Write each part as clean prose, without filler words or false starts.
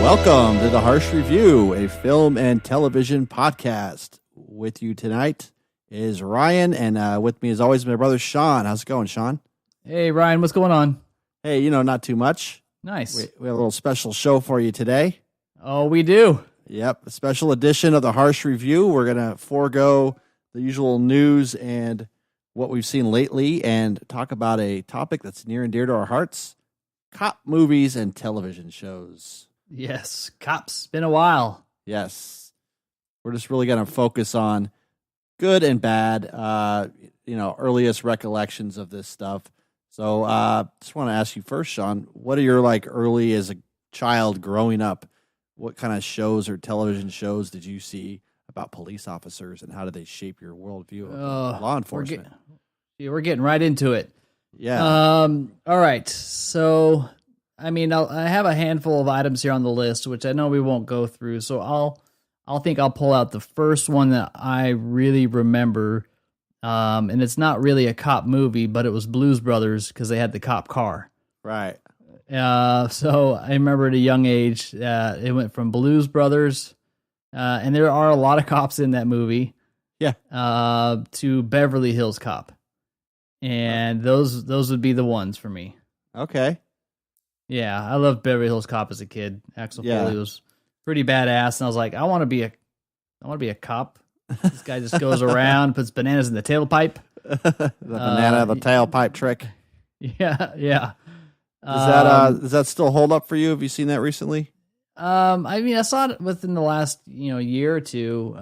Welcome to the Harsch Review, a film and television podcast. With you tonight is Ryan, and with me as always my brother Sean. How's it going, Sean? Hey, Ryan, what's going on? Hey, not too much. Nice. We have a little special show for you today. Oh, we do. Yep, a special edition of the Harsch Review. We're going to forego the usual news and what we've seen lately and talk about a topic that's near and dear to our hearts, cop movies and television shows. Yes, Cops. Been a while. Yes. We're just really going to focus on good and bad, earliest recollections of this stuff. So just want to ask you first, Sean, what are your early as a child growing up? What kind of shows or television shows did you see about police officers, and how did they shape your worldview of law enforcement? We're getting right into it. Yeah. All right. So, I have a handful of items here on the list, which I know we won't go through. So I'll pull out the first one that I really remember. And it's not really a cop movie, but it was Blues Brothers because they had the cop car. Right. So I remember at a young age, it went from Blues Brothers, and there are a lot of cops in that movie. Yeah. To Beverly Hills Cop. And those would be the ones for me. Okay. Yeah, I loved Beverly Hills Cop as a kid. Axel Foley was pretty badass, and I was like, I want to be a cop. This guy just goes around, puts bananas in the tailpipe. The banana, the tailpipe trick. Yeah. Does that still hold up for you? Have you seen that recently? I saw it within the last year or two.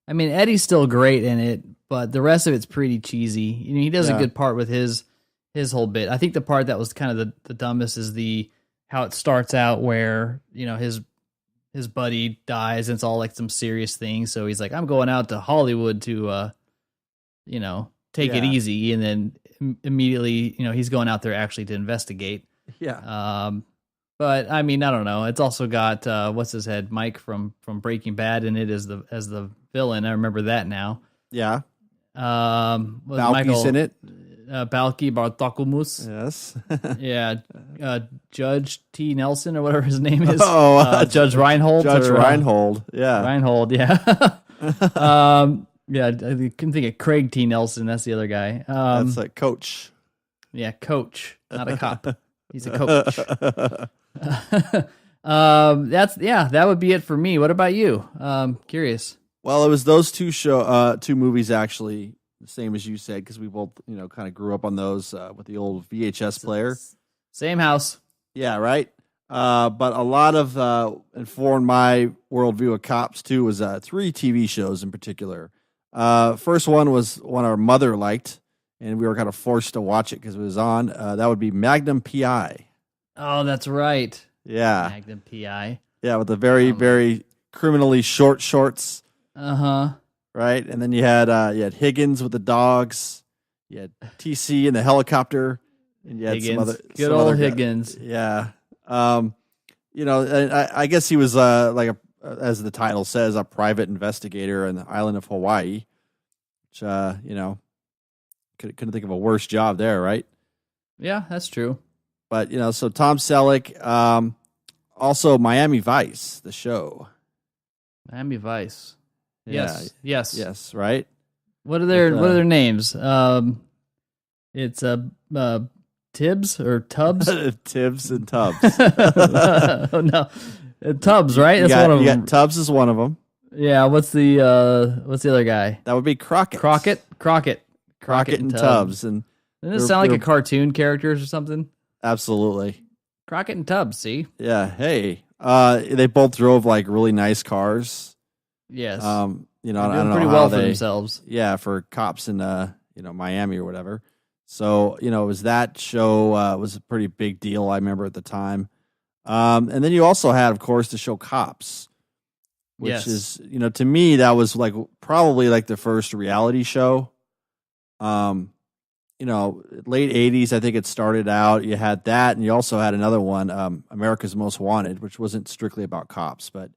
Eddie's still great in it, but the rest of it's pretty cheesy. He does a good part with his whole bit. I think the part that was kind of the dumbest is how it starts out where his buddy dies and it's all like some serious thing. So he's like, I'm going out to Hollywood to take it easy, and then immediately he's going out there actually to investigate. Yeah. But I don't know. It's also got what's his head, Mike from Breaking Bad in it as the villain. I remember that now. Yeah. Balky's in it. Balky Bartolomeusz. Yes. Yeah. Judge T. Nelson or whatever his name is. Judge Reinhold. Judge Reinhold. Yeah. Reinhold. Yeah. Yeah. I couldn't think of Craig T. Nelson. That's the other guy. That's a coach. Yeah, coach, not a cop. He's a coach. That would be it for me. What about you? Curious. Well, it was those two movies actually, the same as you said, because we both kind of grew up on those with the old VHS player. Same house. Yeah, right. But a lot of informed my worldview of cops too was 3 TV shows in particular. First one was one our mother liked, and we were kind of forced to watch it because it was on. That would be Magnum PI. Oh, that's right. Yeah. Magnum PI. Yeah, with the very, very criminally short shorts. Uh-huh. Right? And then you had Higgins with the dogs. You had TC in the helicopter. And you had Higgins. Good old Higgins. Yeah. And I guess he was as the title says, a private investigator on the island of Hawaii. Which couldn't think of a worse job there, right? Yeah, that's true. But so Tom Selleck, also Miami Vice, the show. Miami Vice. Yeah. Yes, right? What are their names? It's Tibbs or Tubbs? Tibbs and Tubbs. Oh, no. Tubbs, right? That's one of them. Tubbs is one of them. Yeah, what's the other guy? That would be Crockett. Crockett and Tubbs. And doesn't it sound like a cartoon characters or something? Absolutely. Crockett and Tubbs, see? Yeah, hey. They both drove really nice cars. Yes. I don't know pretty well for themselves. Yeah, for cops in Miami or whatever. So, it was that show was a pretty big deal, I remember at the time. And then you also had, of course, the show Cops, which is, to me, that was probably the first reality show. Late 80s, I think it started out. You had that, and you also had another one, America's Most Wanted, which wasn't strictly about cops, but,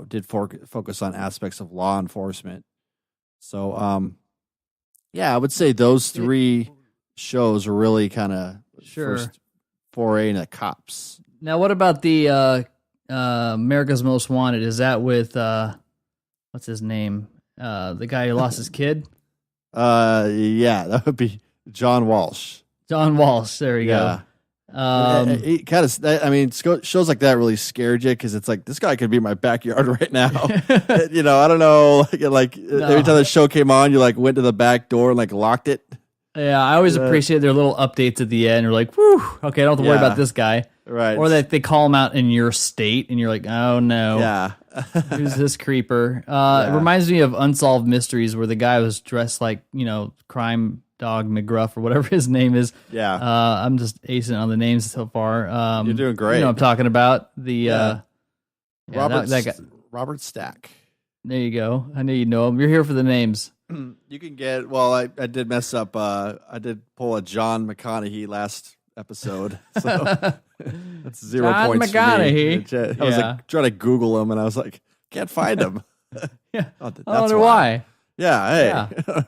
did focus on aspects of law enforcement. So, I would say those 3 shows were really kind of first foray into cops. Now, what about the America's Most Wanted? Is that with what's his name? The guy who lost his kid? Yeah, that would be John Walsh. John Walsh. There you go. He kind of, I mean, shows like that really scared you because it's like this guy could be in my backyard right now. I don't know. Like No. every time the show came on, you like went to the back door and like locked it. Yeah, I always appreciate their little updates at the end. You're like, whew, okay, I don't have to worry about this guy. Right. Or that they call him out in your state and you're like, oh no. Yeah. Who's this creeper? It reminds me of Unsolved Mysteries where the guy was dressed like, crime dog McGruff or whatever his name is. Yeah. I'm just acing on the names so far. You're doing great. You know what I'm talking about. The Robert Stack. There you go. I knew you'd know him. You're here for the names. You can get, I did mess up. I did pull a John McConaughey last episode. So that's 0 John points McConaughey. for me. I was like trying to Google him and I was like, can't find him. Yeah. That's I wonder why. Yeah. Hey.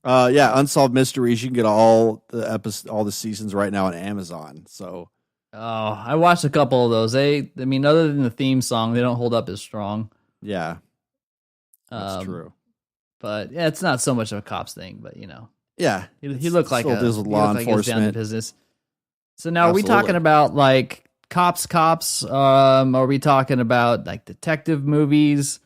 Unsolved Mysteries. You can get all the seasons right now on Amazon. So, I watched a couple of those. Other than the theme song, they don't hold up as strong. Yeah, that's true. But yeah, it's not so much of a cops thing. But yeah, he looked like deals with law enforcement business. So now, are we talking about like cops? Are we talking about like detective movies?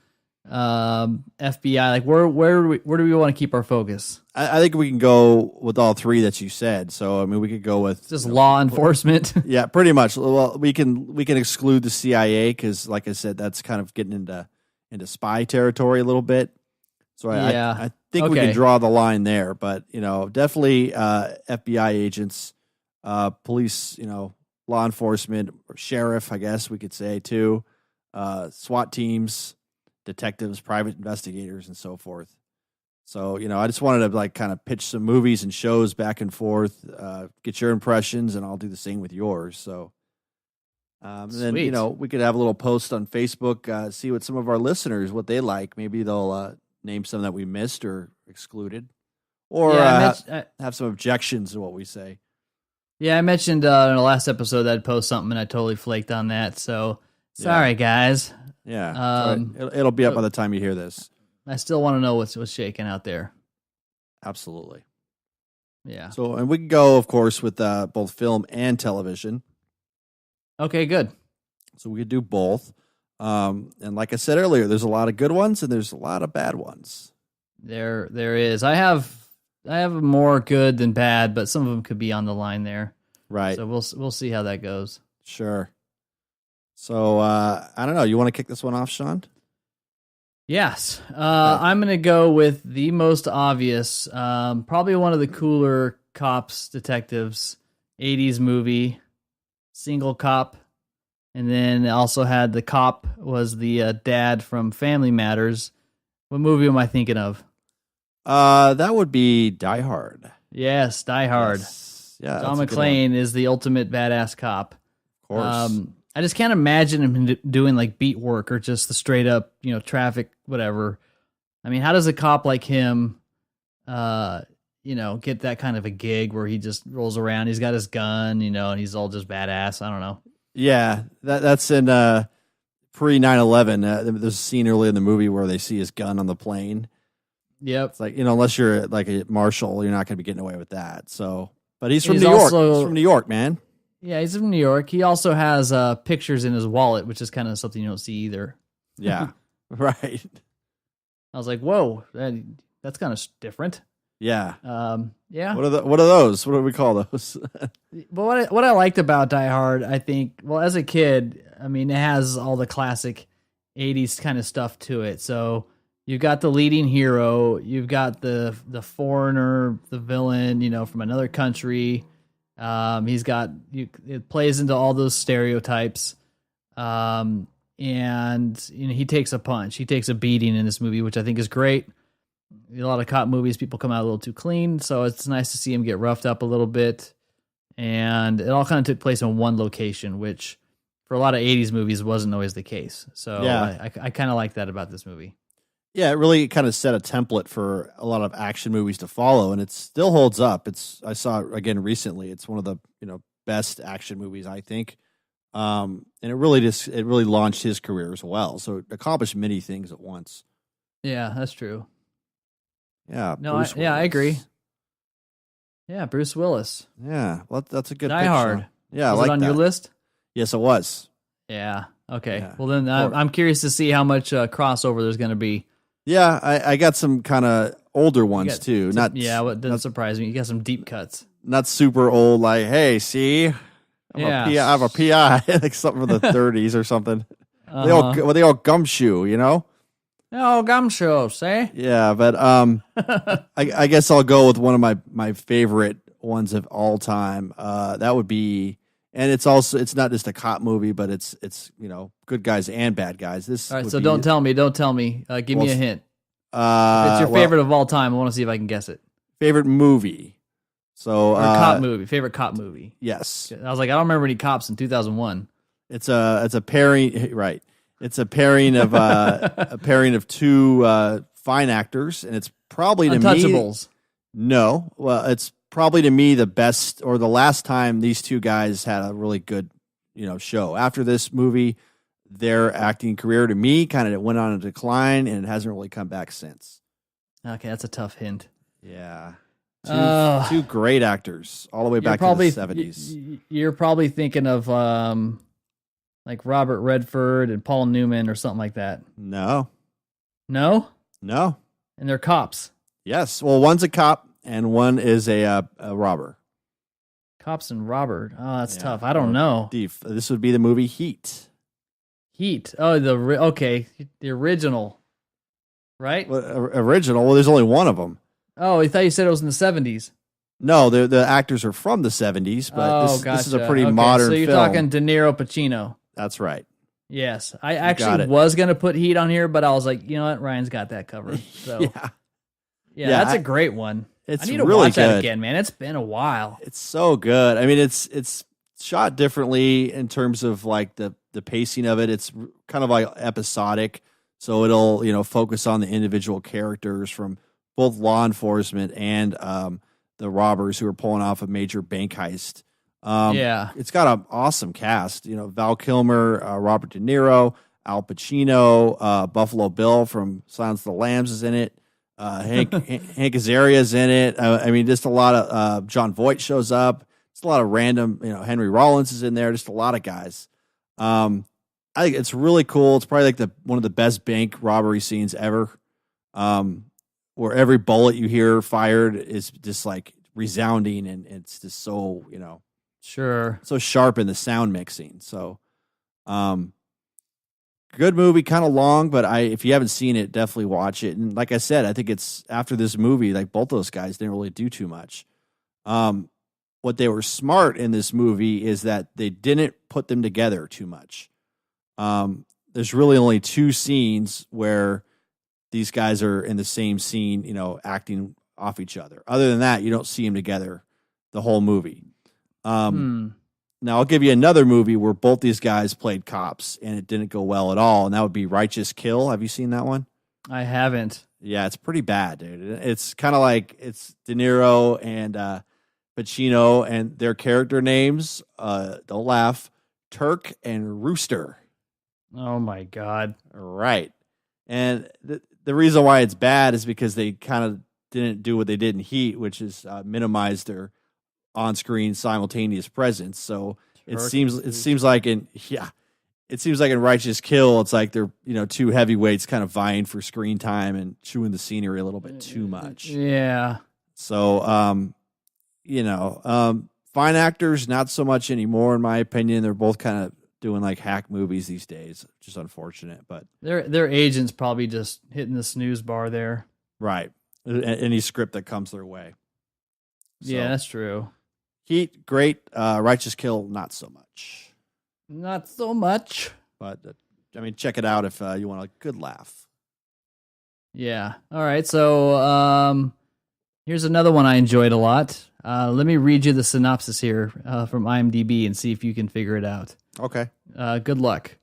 FBI, like where do we want to keep our focus? I think we can go with all three that you said. So I mean, we could go with just law enforcement. Yeah, pretty much. Well, we can exclude the CIA because, like I said, that's kind of getting into spy territory a little bit. So I think we can draw the line there. But definitely FBI agents, police, law enforcement, or sheriff, I guess we could say too, SWAT teams, detectives, private investigators, and so forth. So, I just wanted to kind of pitch some movies and shows back and forth, get your impressions, and I'll do the same with yours. So, and then, we could have a little post on Facebook, see what some of our listeners, what they like. Maybe they'll name some that we missed or excluded, or have some objections to what we say. Yeah, I mentioned in the last episode that I'd post something and I totally flaked on that. So, sorry, guys. Yeah, it'll be up by the time you hear this. I still want to know what's shaking out there. Absolutely. Yeah. So, and we can go, of course, with both film and television. Okay, good. So we could do both. And like I said earlier, there's a lot of good ones and there's a lot of bad ones. There is. I have more good than bad, but some of them could be on the line there. Right. So we'll see how that goes. Sure. So, I don't know. You want to kick this one off, Sean? Yes. I'm going to go with the most obvious, probably one of the cooler cops, detectives, 80s movie, Single Cop. And then also had the cop was the dad from Family Matters. What movie am I thinking of? That would be Die Hard. Yes, Die Hard. Yes. Yeah, John McClane is the ultimate badass cop. Of course. I just can't imagine him doing like beat work or just the straight up, traffic, whatever. I mean, how does a cop like him, get that kind of a gig where he just rolls around, he's got his gun, and he's all just badass. I don't know. Yeah, that's in pre 9/11. There's a scene early in the movie where they see his gun on the plane. Yep. It's like, unless you're like a marshal, you're not going to be getting away with that. So, but he's from New York. He's from New York, man. Yeah, he's from New York. He also has pictures in his wallet, which is kind of something you don't see either. Yeah, right. I was like, whoa, that's kind of different. Yeah. Yeah. What are those? What do we call those? But what I liked about Die Hard, I think, well, as a kid, I mean, it has all the classic 80s kind of stuff to it. So you've got the leading hero, you've got the foreigner, the villain, from another country. It plays into all those stereotypes. And he takes a punch. He takes a beating in this movie, which I think is great. A lot of cop movies, people come out a little too clean, so it's nice to see him get roughed up a little bit. And it all kind of took place in one location, which for a lot of 80s movies wasn't always the case. So yeah. I kind of like that about this movie. Yeah, it really kind of set a template for a lot of action movies to follow, and it still holds up. I saw it again recently. It's one of the best action movies, I think. And it really launched his career as well. So it accomplished many things at once. Yeah, that's true. Yeah. No, I agree. Yeah, Bruce Willis. Yeah, well, that's a good Die pick, Hard. Sean. Yeah, Was I like it on that. your list? Yes, it was. Yeah. Okay. Yeah. Well, then I'm curious to see how much crossover there's going to be. Yeah, I got some kind of older ones too. What doesn't surprise me. You got some deep cuts. Not super old. Like, hey, see, I have a PI, like something from the 30s or something. They all gumshoe, you know. Oh, gumshoes, eh? Yeah, but I guess I'll go with one of my favorite ones of all time. That would be, and it's not just a cop movie, but it's good guys and bad guys. All right, so don't tell me. Give me a hint. If it's your favorite of all time, I want to see if I can guess it. Favorite movie. So cop movie. Favorite cop movie. Yes. I was like, I don't remember any cops in 2001. It's a pairing, right? It's a pairing of two fine actors, and it's probably to Untouchables. me. No, well, it's probably to me the best or the last time these two guys had a really good, show. After this movie, their acting career to me kind of went on a decline, and it hasn't really come back since. Okay, that's a tough hint. Yeah. Two great actors all the way back to the 70s. You're probably thinking of like Robert Redford and Paul Newman or something like that. No. No? No. And they're cops. Yes. Well, one's a cop and one is a robber. Cops and robber. Oh, that's tough. I don't know. This would be the movie Heat. Heat. Oh, the original. Right? Well, original. Well, there's only one of them. Oh, I thought you said it was in the 70s. No, the actors are from the 70s, but this is a pretty modern film. So you're talking De Niro, Pacino. That's right. Yes. I actually was going to put Heat on here, but I was like, you know what? Ryan's got that covered. So yeah, that's a great one. I need to really watch that again, man. It's been a while. It's so good. I mean, it's shot differently in terms of like the pacing of it. It's kind of like episodic. So it'll, focus on the individual characters from both law enforcement and the robbers who are pulling off a major bank heist. It's got an awesome cast. Val Kilmer, Robert De Niro, Al Pacino, Buffalo Bill from Silence of the Lambs is in it. Hank Azaria's in it. I mean, just a lot of John Voight shows up. Just a lot of random. Henry Rollins is in there. Just a lot of guys. I think it's really cool. It's probably like one of the best bank robbery scenes ever. Where every bullet you hear fired is just like resounding, and it's just so sure, so sharp in the sound mixing. So, good movie, kind of long, but if you haven't seen it, definitely watch it. And like I said, I think it's after this movie, like both those guys didn't really do too much. What they were smart in this movie is that they didn't put them together too much. There's really only two scenes where these guys are in the same scene, acting off each other. Other than that, you don't see them together the whole movie. Now, I'll give you another movie where both these guys played cops and it didn't go well at all, and that would be Righteous Kill. Have you seen that one? I haven't. Yeah, it's pretty bad, dude. It's kind of like it's De Niro and Pacino, and their character names, don't laugh, Turk and Rooster. Oh, my God. Right. And the reason why it's bad is because they kind of didn't do what they did in Heat, which is minimize their on-screen simultaneous presence. So it seems like in Righteous Kill, it's like they're two heavyweights kind of vying for screen time and chewing the scenery a little bit too much. Yeah. So fine actors, not so much anymore in my opinion. They're both kind of doing like hack movies these days, which is unfortunate, but their agents probably just hitting the snooze bar there. Right. Any script that comes their way. Yeah, that's true. Heat, great. Righteous Kill, not so much. Not so much. But check it out if you want a good laugh. Yeah. All right. So here's another one I enjoyed a lot. Let me read you the synopsis here from IMDb and see if you can figure it out. Okay. Good luck.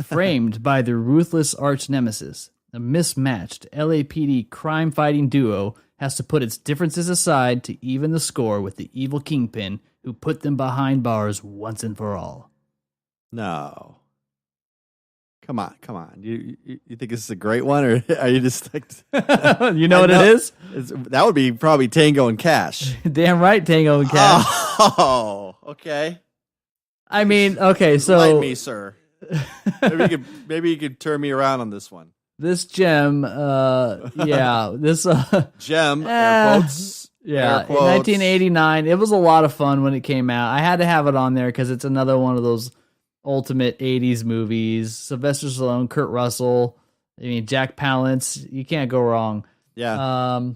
Framed by their ruthless arch nemesis, a mismatched LAPD crime-fighting duo has to put its differences aside to even the score with the evil kingpin who put them behind bars once and for all. No. Come on. You think this is a great one, or are you just like? You know what it is? That would be probably Tango and Cash. Damn right, Tango and Cash. Oh, okay. I mean, okay, so enlighten me, sir. Maybe you could turn me around on this one. This gem, this gem, air quotes. Yeah, in 1989, it was a lot of fun when it came out. I had to have it on there because it's another one of those ultimate 80s movies. Sylvester Stallone, Kurt Russell, I mean, Jack Palance. You can't go wrong. Yeah.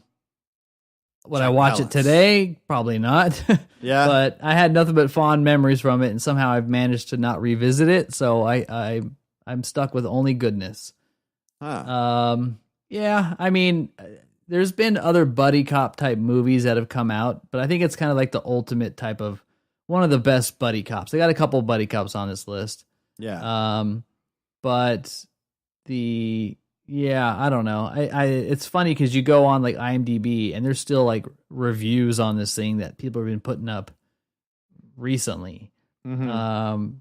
Would I watch it today? Probably not. Yeah. But I had nothing but fond memories from it, and somehow I've managed to not revisit it. So I'm stuck with only goodness. Huh. Yeah, I mean, there's been other buddy cop type movies that have come out, but I think it's kind of like the ultimate type of one of the best buddy cops. They got a couple buddy cops on this list. Yeah. But I don't know. It's funny because you go on like IMDb and there's still like reviews on this thing that people have been putting up recently. Mm-hmm.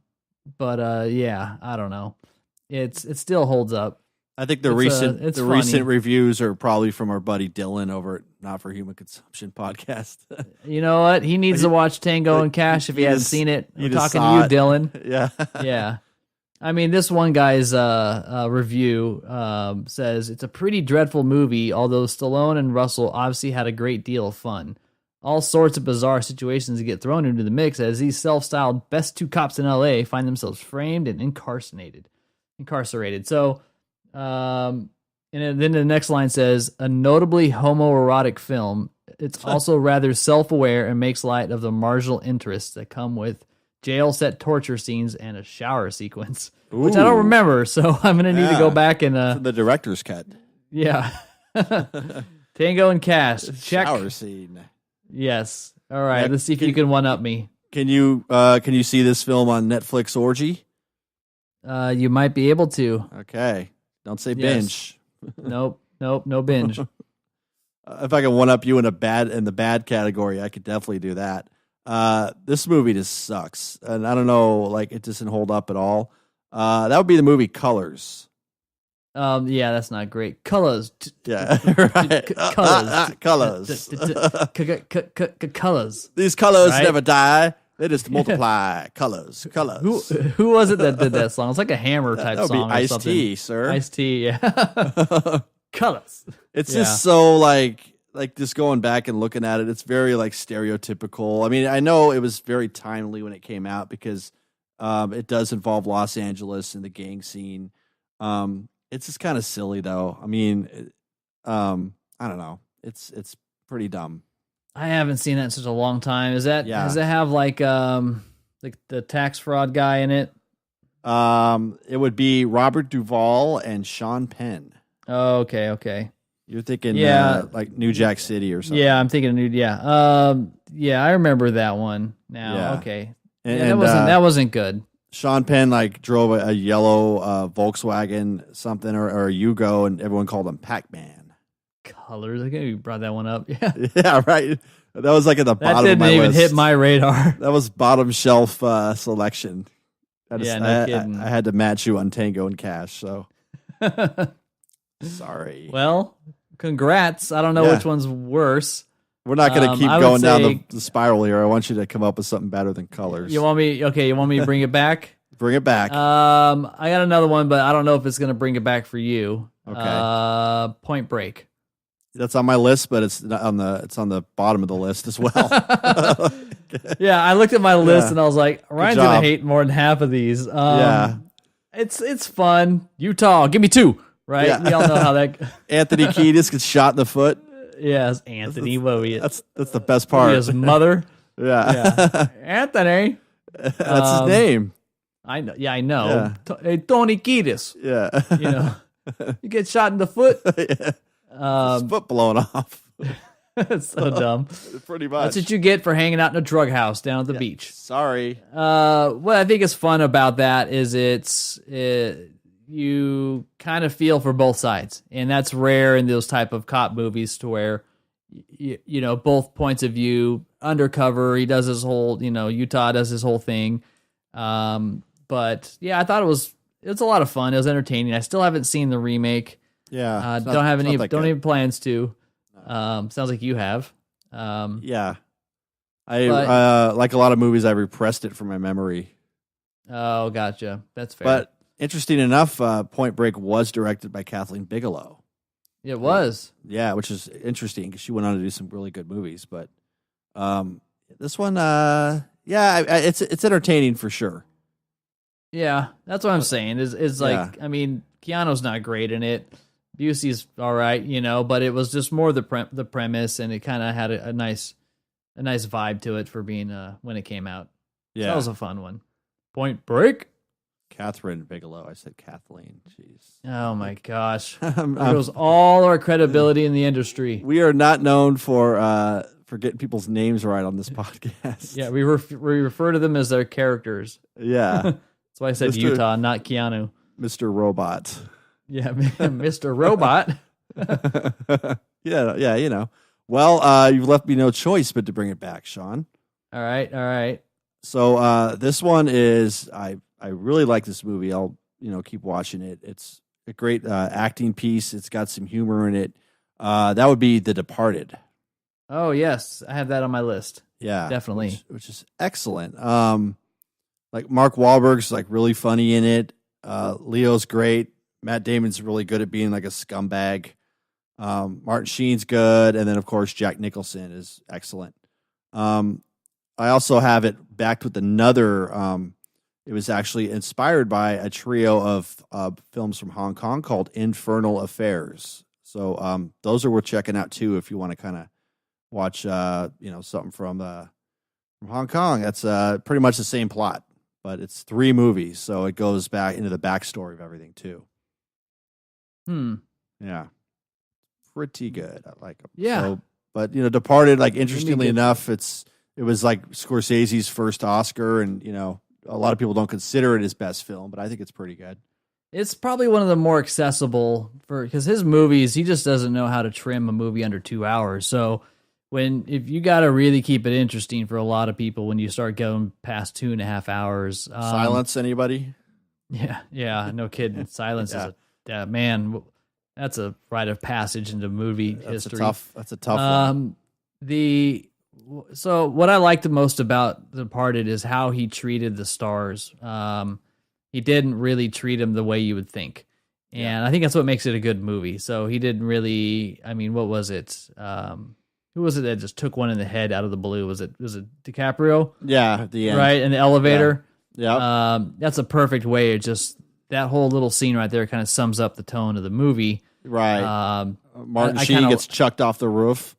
Yeah, I don't know. It still holds up. I think the recent reviews are probably from our buddy Dylan over at Not for Human Consumption podcast. You know what? He needs to watch Tango and Cash if he hasn't seen it. I'm talking to you, Dylan. Yeah. Yeah. I mean, this one guy's review says it's a pretty dreadful movie, although Stallone and Russell obviously had a great deal of fun. All sorts of bizarre situations get thrown into the mix as these self-styled best two cops in LA find themselves framed and incarcerated. So, and then the next line says, a notably homoerotic film. It's also rather self-aware and makes light of the marginal interests that come with jail set torture scenes and a shower sequence, which I don't remember. So I'm going to need to go back and the director's cut. Yeah. Tango and Cash. Check. Shower scene. Yes. All right. Let's see if you can one up me. Can you see this film on Netflix Orgy? You might be able to. Okay. Don't say binge. Nope, no binge. If I can one up you in the bad category, I could definitely do that. This movie just sucks, and I don't know, like it doesn't hold up at all. That would be the movie Colors. Yeah, that's not great. Colors. Yeah, right. Colors. Colors. These colors never die. They just multiply. Colors. Who was it that did that song? It's like a Hammer type song or something. Ice-T, sir. Ice-T, yeah. Colors. It's just so like just going back and looking at it, it's very like stereotypical. I mean, I know it was very timely when it came out because it does involve Los Angeles and the gang scene. It's just kind of silly though. I mean, I don't know. It's pretty dumb. I haven't seen that in such a long time. Does it have like the tax fraud guy in it? It would be Robert Duvall and Sean Penn. Oh, okay. You're thinking like New Jack City or something. Yeah, I'm thinking I remember that one now. Yeah. Okay. That wasn't good. Sean Penn like drove a yellow Volkswagen something or a Yugo, and everyone called him Pac-Man. Colors. I think you brought that one up. Yeah. Yeah, right. That was like at the bottom of my list. That didn't even hit my radar. That was bottom shelf selection. No kidding. I had to match you on Tango and Cash, so sorry. Well, congrats. I don't know which one's worse. We're not going to keep going down the spiral here. I want you to come up with something better than Colors. You want me to bring it back? Bring it back. I got another one, but I don't know if it's going to bring it back for you. Okay. Point Break. That's on my list, but it's on the bottom of the list as well. Yeah, I looked at my list and I was like, Ryan's gonna hate more than half of these. It's fun. Utah, give me 2. Right? Yeah. We all know how that. Anthony Kiedis gets shot in the foot. Yes, Anthony. That's the best part. His mother. Yeah. Anthony. That's his name. I know. Yeah, I know. Yeah. Hey, Tony Kiedis. Yeah. You know, you get shot in the foot. Yeah. His foot blown off. It's so dumb. Pretty much. That's what you get for hanging out in a drug house down at the beach. Sorry. What I think is fun about that is you kind of feel for both sides, and that's rare in those type of cop movies to where you know both points of view. Undercover, he does his whole Utah does his whole thing, but But yeah, I thought it's a lot of fun. It was entertaining. I still haven't seen the remake. Yeah, don't have any plans to. Sounds like you have. Yeah, I like a lot of movies. I repressed it from my memory. Oh, gotcha. That's fair. But interesting enough, Point Break was directed by Kathleen Bigelow. It was. Yeah, which is interesting because she went on to do some really good movies. But this one, it's entertaining for sure. Yeah, that's what I'm saying. Is like, I mean, Keanu's not great in it. Busey's all right, but it was just more the premise, and it kind of had a nice vibe to it for being when it came out. Yeah, so that was a fun one. Point Break. Catherine Bigelow. I said Kathleen. Jeez. Oh my gosh. There goes all our credibility in the industry. We are not known for getting people's names right on this podcast. Yeah, we refer to them as their characters. Yeah. That's why I said Utah, not Keanu. Mr. Robot. Yeah, Mr. Robot. Yeah. Well, you've left me no choice but to bring it back, Sean. All right. So this one is I really like this movie. I'll keep watching it. It's a great acting piece. It's got some humor in it. That would be The Departed. Oh yes, I have that on my list. Yeah, definitely, which is excellent. Like Mark Wahlberg's like really funny in it. Leo's great. Matt Damon's really good at being like a scumbag. Martin Sheen's good, and then of course Jack Nicholson is excellent. I also have it backed with another. It was actually inspired by a trio of films from Hong Kong called Infernal Affairs. So those are worth checking out too if you want to kind of watch something from Hong Kong. That's pretty much the same plot, but it's 3 movies, so it goes back into the backstory of everything too. Yeah, pretty good. I like them. Yeah, so, but Departed. Like interestingly enough, it was like Scorsese's first Oscar, and a lot of people don't consider it his best film, but I think it's pretty good. It's probably one of the more accessible because his movies, he just doesn't know how to trim a movie under 2 hours. So if you got to really keep it interesting for a lot of people, when you start going past 2.5 hours, Silence, anybody? Yeah, no kidding. Silence is man, that's a rite of passage into movie history. That's a tough one. So what I liked the most about The Departed is how he treated the stars. He didn't really treat them the way you would think. And I think that's what makes it a good movie. So he didn't really, what was it? Who was it that just took one in the head out of the blue? Was it DiCaprio? Yeah, at the end. Right, in the elevator. Yeah. That's a perfect way. That whole little scene right there kind of sums up the tone of the movie. Right. Martin Sheen gets chucked off the roof.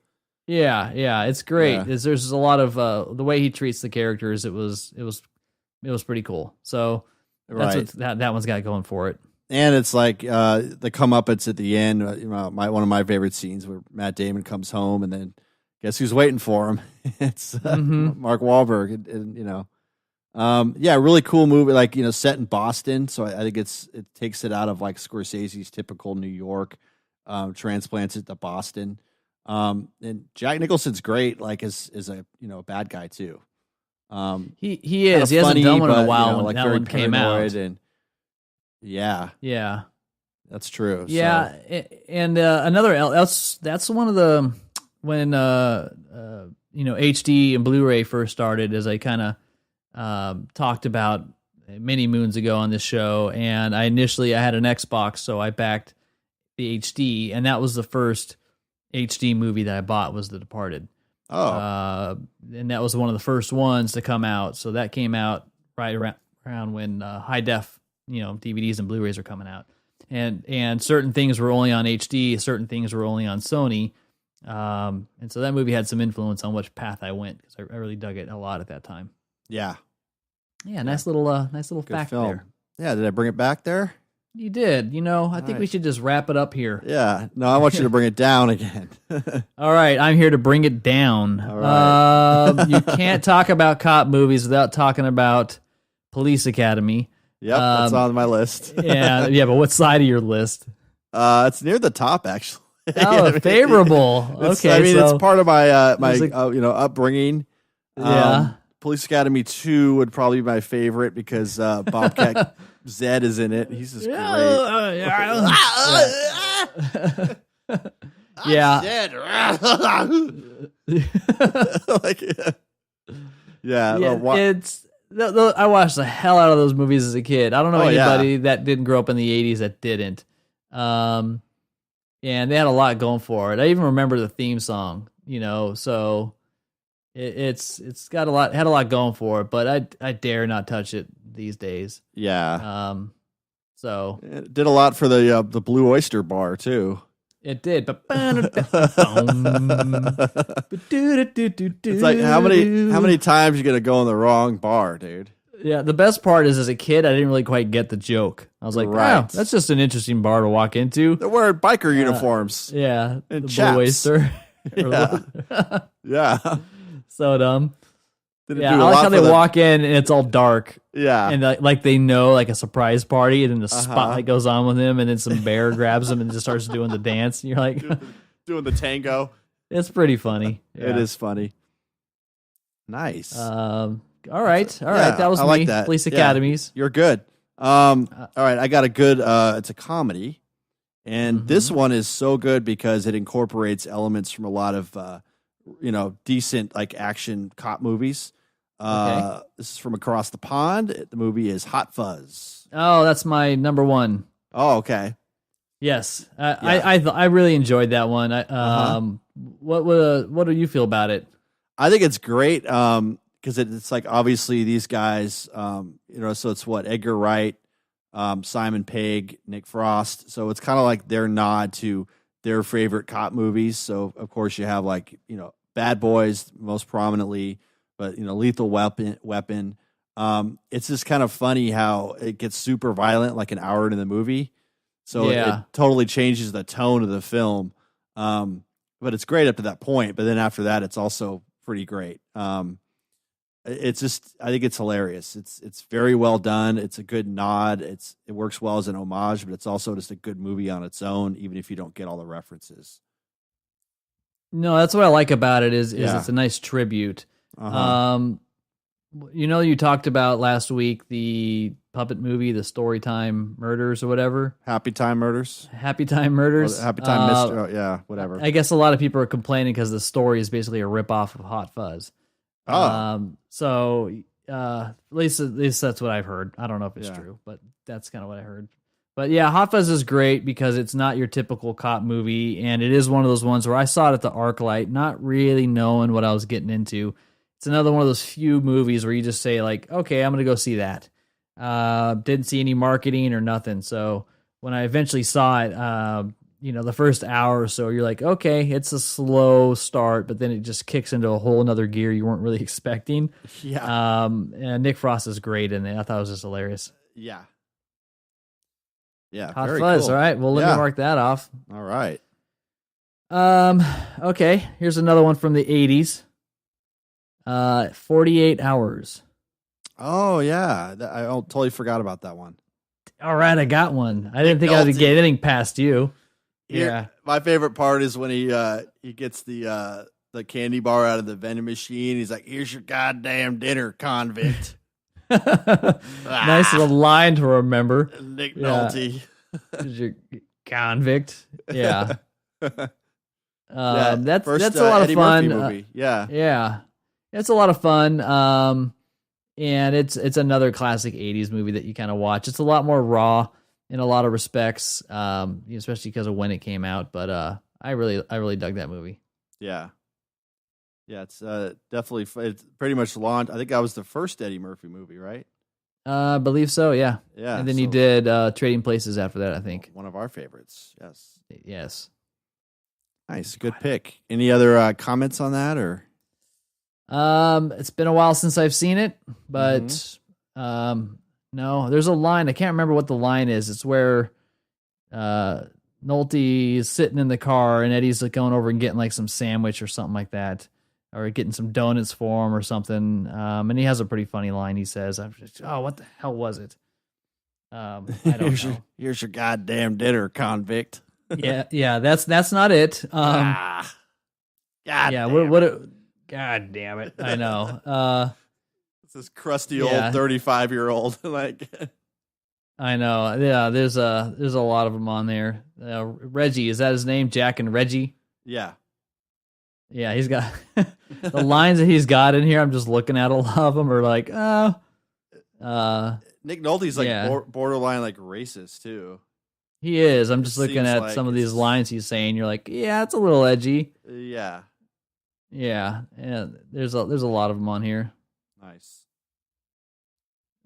Yeah, it's great. Yeah. There's a lot of the way he treats the characters. It was pretty cool. So that's what that one's got going for it. And it's like the comeuppance at the end. One of my favorite scenes where Matt Damon comes home and then guess who's waiting for him? It's Mark Wahlberg. Really cool movie. Like set in Boston, so I think it takes it out of like Scorsese's typical New York, transplants it to Boston. And Jack Nicholson's great, like as a bad guy too. He is. He hasn't done one in a while when like that one came out. And yeah, that's true. Yeah, so. And another that's one of the when HD and Blu-ray first started, as I kind of talked about many moons ago on this show, and I had an Xbox, so I backed the HD, and that was the first HD movie that I bought was The Departed. And that was one of the first ones to come out. So that came out right around when high def, DVDs and Blu-rays are coming out, and certain things were only on HD, certain things were only on Sony, and so that movie had some influence on which path I went because I really dug it a lot at that time. Yeah. Nice little Good fact film. there. Yeah, did I bring it back there? You did. I think we should just wrap it up here. Yeah. No, I want you to bring it down again. All right, I'm here to bring it down. All right. You can't talk about cop movies without talking about Police Academy. Yep, that's on my list. yeah, but what side of your list? It's near the top, actually. Oh, favorable. Okay, it's part of my upbringing. Yeah. Police Academy 2 would probably be my favorite because Bobcat Zed is in it. He's just great. Yeah. Zed. Like, it's. I watched the hell out of those movies as a kid. I don't know anybody that didn't grow up in the 80s that didn't. And they had a lot going for it. I even remember the theme song, so it's had a lot going for it, but I dare not touch it these days. Yeah. So it did a lot for the Blue Oyster Bar too. It did. It's like how many times you gonna go in the wrong bar, dude? Yeah, the best part is as a kid, I didn't really quite get the joke. I was like, wow, that's just an interesting bar to walk into. They're wearing biker uniforms. Yeah. And the Blue Oyster. Yeah. So dumb. I like how they walk in and it's all dark. Yeah. And like they know like a surprise party, and then the spotlight goes on with him, and then some bear grabs him and just starts doing the dance. And you're like doing the tango. It's pretty funny. Yeah. It is funny. Nice. All right. That was I me. like that. Police Academies. You're good. All right. I got a good, it's a comedy. And this one is so good because it incorporates elements from a lot of, decent like action cop movies. This is from across the pond. The movie is Hot Fuzz. Oh, that's my number one. Oh, okay. Yes. I really enjoyed that one. What do you feel about it? I think it's great. Because it's like obviously these guys, so it's Edgar Wright, Simon Pegg, Nick Frost. So it's kind of like their nod to their favorite cop movies. So of course you have Bad Boys most prominently, but Lethal Weapon. It's just kind of funny how it gets super violent like an hour into the movie. So it totally changes the tone of the film. But it's great up to that point. But then after that, it's also pretty great. It's just, I think it's hilarious. It's very well done. It's a good nod. It works well as an homage, but it's also just a good movie on its own, even if you don't get all the references. No, that's what I like about it is it's a nice tribute. You talked about last week the puppet movie, the Storytime Murders or whatever. Happy Time Murders. Happy Time Murders. Happy Time Mystery. Whatever. I guess a lot of people are complaining because the story is basically a ripoff of Hot Fuzz. So at least that's what I've heard. I don't know if it's true, but that's kind of what I heard. But yeah, Hot Fuzz is great because it's not your typical cop movie, and it is one of those ones where I saw it at the ArcLight, not really knowing what I was getting into. It's another one of those few movies where you just say like, okay, I'm going to go see that. Didn't see any marketing or nothing. So when I eventually saw it, the first hour or so, you're like, okay, it's a slow start, but then it just kicks into a whole nother gear you weren't really expecting. Yeah. And Nick Frost is great in it. I thought it was just hilarious. Yeah. Yeah. Hot Fuzz. Cool. All right. Well, let me mark that off. All right. Okay. Here's another one from the 80s. 48 Hours. Oh yeah. I totally forgot about that one. All right. I got one. I didn't think I would get anything past you. Yeah, my favorite part is when he gets the candy bar out of the vending machine. He's like, "Here's your goddamn dinner, convict." Nice little line to remember. Nick Nolte. Here's your convict. Yeah. That's first, a lot Eddie of fun. Murphy movie. Yeah, it's a lot of fun. And it's another classic '80s movie that you kind of watch. It's a lot more raw in a lot of respects, especially because of when it came out. But I really dug that movie. Yeah, it's definitely. It's pretty much launched. I think that was the first Eddie Murphy movie, right? I believe so. Yeah. Yeah. And then he did Trading Places after that, I think. One of our favorites. Yes. Nice, good pick. Any other comments on that or? It's been a while since I've seen it, but no, there's a line. I can't remember what the line is. It's where Nolte is sitting in the car and Eddie's like going over and getting like some sandwich or something like that, or getting some donuts for him or something. And he has a pretty funny line. He says, "Oh, what the hell was it?" I don't know. Here's your goddamn dinner, convict. Yeah. That's not it. God damn it. I know. It's this crusty old 35-year-old. Like, I know. Yeah, there's a lot of them on there. Reggie, is that his name? Jack and Reggie? yeah. Yeah, he's got the lines that he's got in here. I'm just looking at a lot of them are like, Nick Nolte's like borderline like racist too. He is. I'm just looking at some of these lines he's saying. You're like, yeah, it's a little edgy. Yeah. Yeah. And there's a lot of them on here. Nice.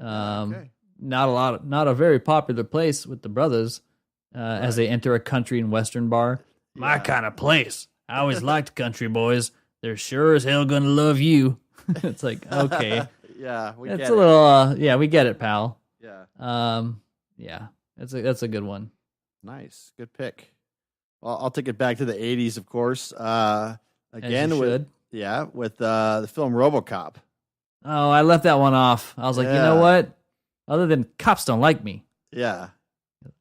Okay. Not a very popular place with the brothers as they enter a country and western bar. Yeah. My kind of place. I always liked country boys. They're sure as hell gonna love you. It's like, okay. Yeah, we get it. It's a little we get it, pal. Yeah. Yeah. That's a good one. Nice. Good pick. Well, I'll take it back to the 80s, of course. Again with the film RoboCop. Oh, I left that one off. I was like, you know what? Other than cops don't like me. Yeah.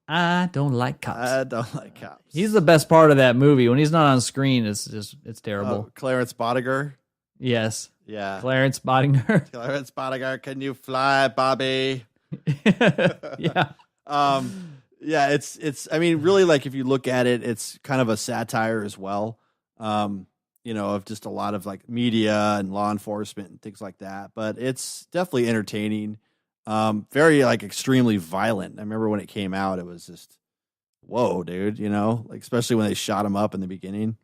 I don't like cops. I don't like cops. He's the best part of that movie. When he's not on screen, it's terrible. Clarence Bodiger. Yes. Yeah. Clarence Bodiger. Clarence Bodiger, can you fly, Bobby? Yeah. Yeah, it's I mean, really, like, if you look at it, it's kind of a satire as well. Of just a lot of like media and law enforcement and things like that. But it's definitely entertaining. Very like extremely violent. I remember when it came out, it was just, whoa, dude, like especially when they shot him up in the beginning.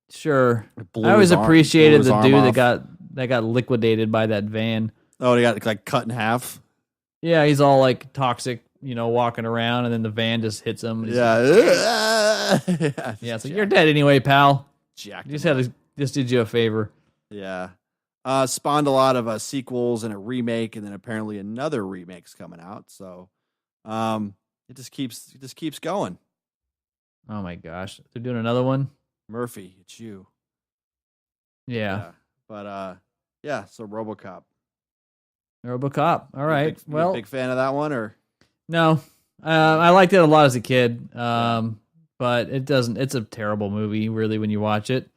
Sure. I always appreciated the dude that got liquidated by that van. Oh, they got like cut in half. Yeah, he's all like toxic, walking around, and then the van just hits him. Yeah. Yeah, so you're dead anyway, pal. Jacked just did you a favor. Yeah. Spawned a lot of sequels and a remake, and then apparently another remake's coming out. So it just keeps going. Oh my gosh. They're doing another one? Murphy, it's you. Yeah. But so RoboCop. RoboCop. All right. You a big fan of that one, or? No. I liked it a lot as a kid. But it's a terrible movie, really, when you watch it.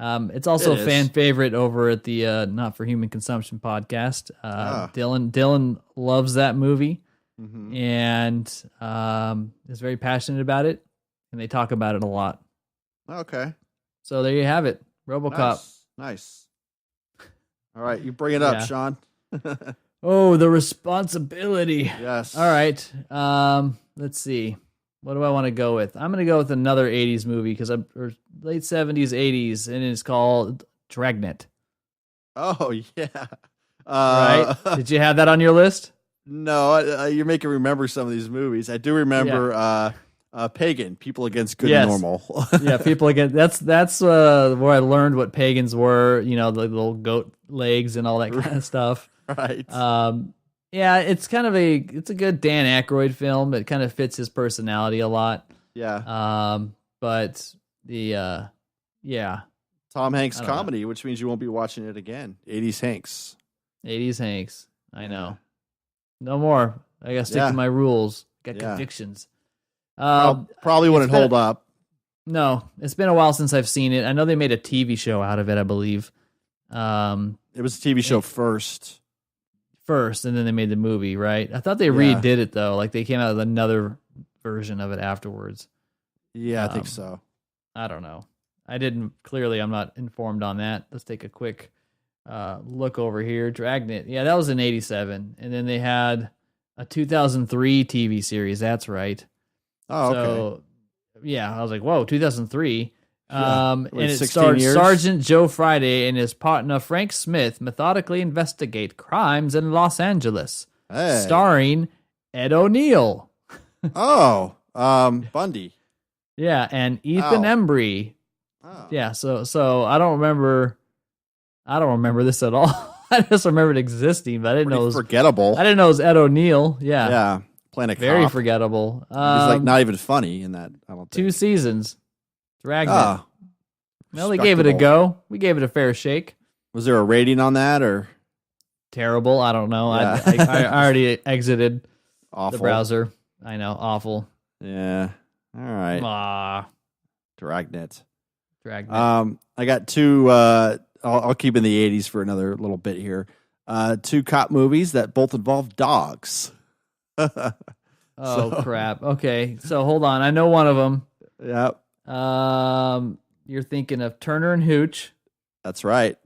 It's also a fan favorite over at the Not for Human Consumption podcast. Dylan loves that movie, and is very passionate about it, and they talk about it a lot. Okay. So there you have it, RoboCop. Nice. All right, you bring it up, Sean. Oh, the responsibility. Yes. All right. Let's see. What do I want to go with? I'm going to go with another 80s movie or late 70s, 80s, and it's called Dragnet. Oh, yeah. Right? Did you have that on your list? No, you're making me remember some of these movies. I do remember Pagan, People Against Good and Normal. Yeah, People Against... That's where I learned what pagans were, the little goat legs and all that kind of stuff. Right. Yeah, it's a good Dan Aykroyd film. It kind of fits his personality a lot. Yeah. But the Tom Hanks comedy, which means you won't be watching it again. 80s Hanks. 80s Hanks. I know. No more. I gotta stick to my rules. Got convictions. Probably wouldn't hold up. No, it's been a while since I've seen it. I know they made a TV show out of it, I believe. It was a TV show first, and then they made the movie, right? I thought they redid it, though. Like, they came out with another version of it afterwards. Yeah, I think so. I don't know. I'm not informed on that. Let's take a quick look over here. Dragnet. Yeah, that was in 87. And then they had a 2003 TV series. That's right. Oh, okay. So, yeah, I was like, whoa, 2003. And it 16 starred years? Sergeant Joe Friday and his partner Frank Smith methodically investigate crimes in Los Angeles, starring Ed O'Neill. Bundy. Yeah, and Ethan Embry. Oh. Yeah, so I don't remember this at all. I just remember it existing, but I didn't know it was forgettable. I didn't know it was Ed O'Neill. Yeah. Yeah. Playing a cop. Very forgettable. He's like not even funny in that, I don't think. 2 seasons. Dragnet. Well, they gave it a go. We gave it a fair shake. Was there a rating on that, or terrible? I don't know. Yeah. I already exited awful. the browser. I know, awful. Yeah. All right. Dragnet. Dragnet. I got two. I'll keep in the 80s for another little bit here. two cop movies that both involve dogs. Oh crap. Okay. So hold on. I know one of them. Yep. You're thinking of Turner and Hooch. That's right.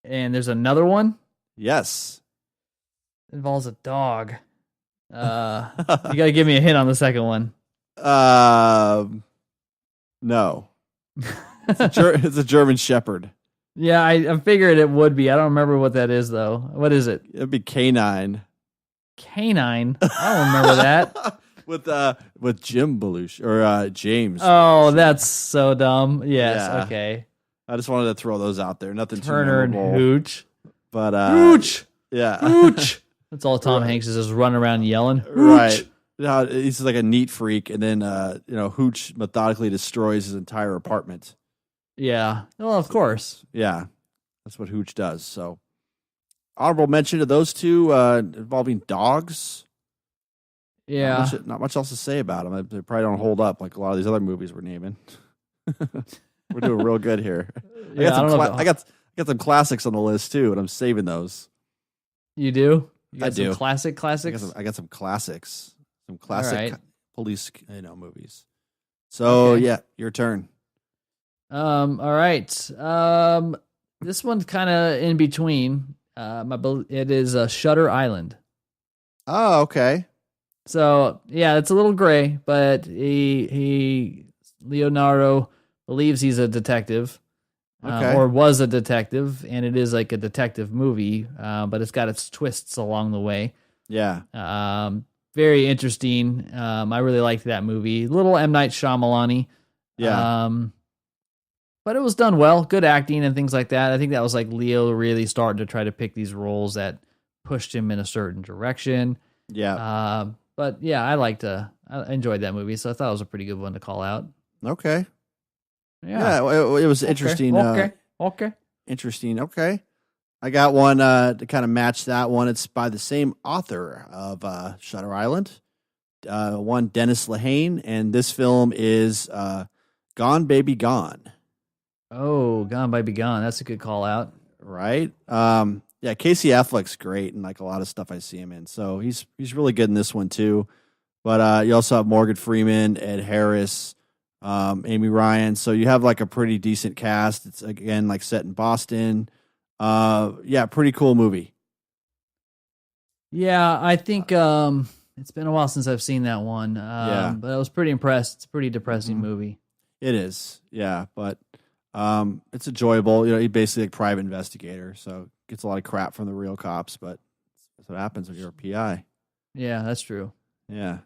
And there's another one. Yes. It involves a dog. You got to give me a hint on the second one. No. It's a German Shepherd. Yeah, I figured it would be. I don't remember what that is though. What is it? It'd be Canine. Canine? I don't remember that. With Jim Belushi or James. Oh, that's so dumb. Yes. Yeah. Okay. I just wanted to throw those out there. Nothing Turner too memorable. And Hooch. But Hooch. Yeah. Hooch. That's all Tom Hanks is, just running around yelling. Hooch. Right. He's like a neat freak, and then Hooch methodically destroys his entire apartment. Yeah. Well, of course. Yeah. That's what Hooch does. So honorable mention to those two involving dogs. Yeah. Not much else to say about them. They probably don't hold up like a lot of these other movies we're naming. We're doing real good here. Yeah, I got some classics on the list too, and I'm saving those. You do? You got I do. Some classics? I got some classics. Some classic police movies. So okay. Yeah, your turn. All right. This one's kind of in between. It is Shutter Island. Oh, okay. So yeah, it's a little gray, but Leonardo believes he's a detective, or was a detective, and it is like a detective movie, but it's got its twists along the way. Yeah. Very interesting. I really liked that movie. Little M. Night Shyamalan-y. Yeah. But it was done well. Good acting and things like that. I think that was like Leo really starting to try to pick these roles that pushed him in a certain direction. Yeah. But yeah, I enjoyed that movie, so I thought it was a pretty good one to call out. Okay. Yeah. It was interesting. Okay. Interesting. Okay. I got one to kind of match that one. It's by the same author of Shutter Island, one Dennis Lehane, and this film is Gone Baby Gone. Oh, Gone Baby Gone. That's a good call out. Right? Yeah, Casey Affleck's great in like a lot of stuff I see him in. So he's really good in this one too. But you also have Morgan Freeman, Ed Harris, Amy Ryan. So you have like a pretty decent cast. It's again like set in Boston. Yeah, pretty cool movie. Yeah, I think it's been a while since I've seen that one. But I was pretty impressed. It's a pretty depressing movie. It is. Yeah, but it's enjoyable. He's basically a private investigator, so gets a lot of crap from the real cops, but that's what happens when you're a PI. Yeah, that's true. Yeah.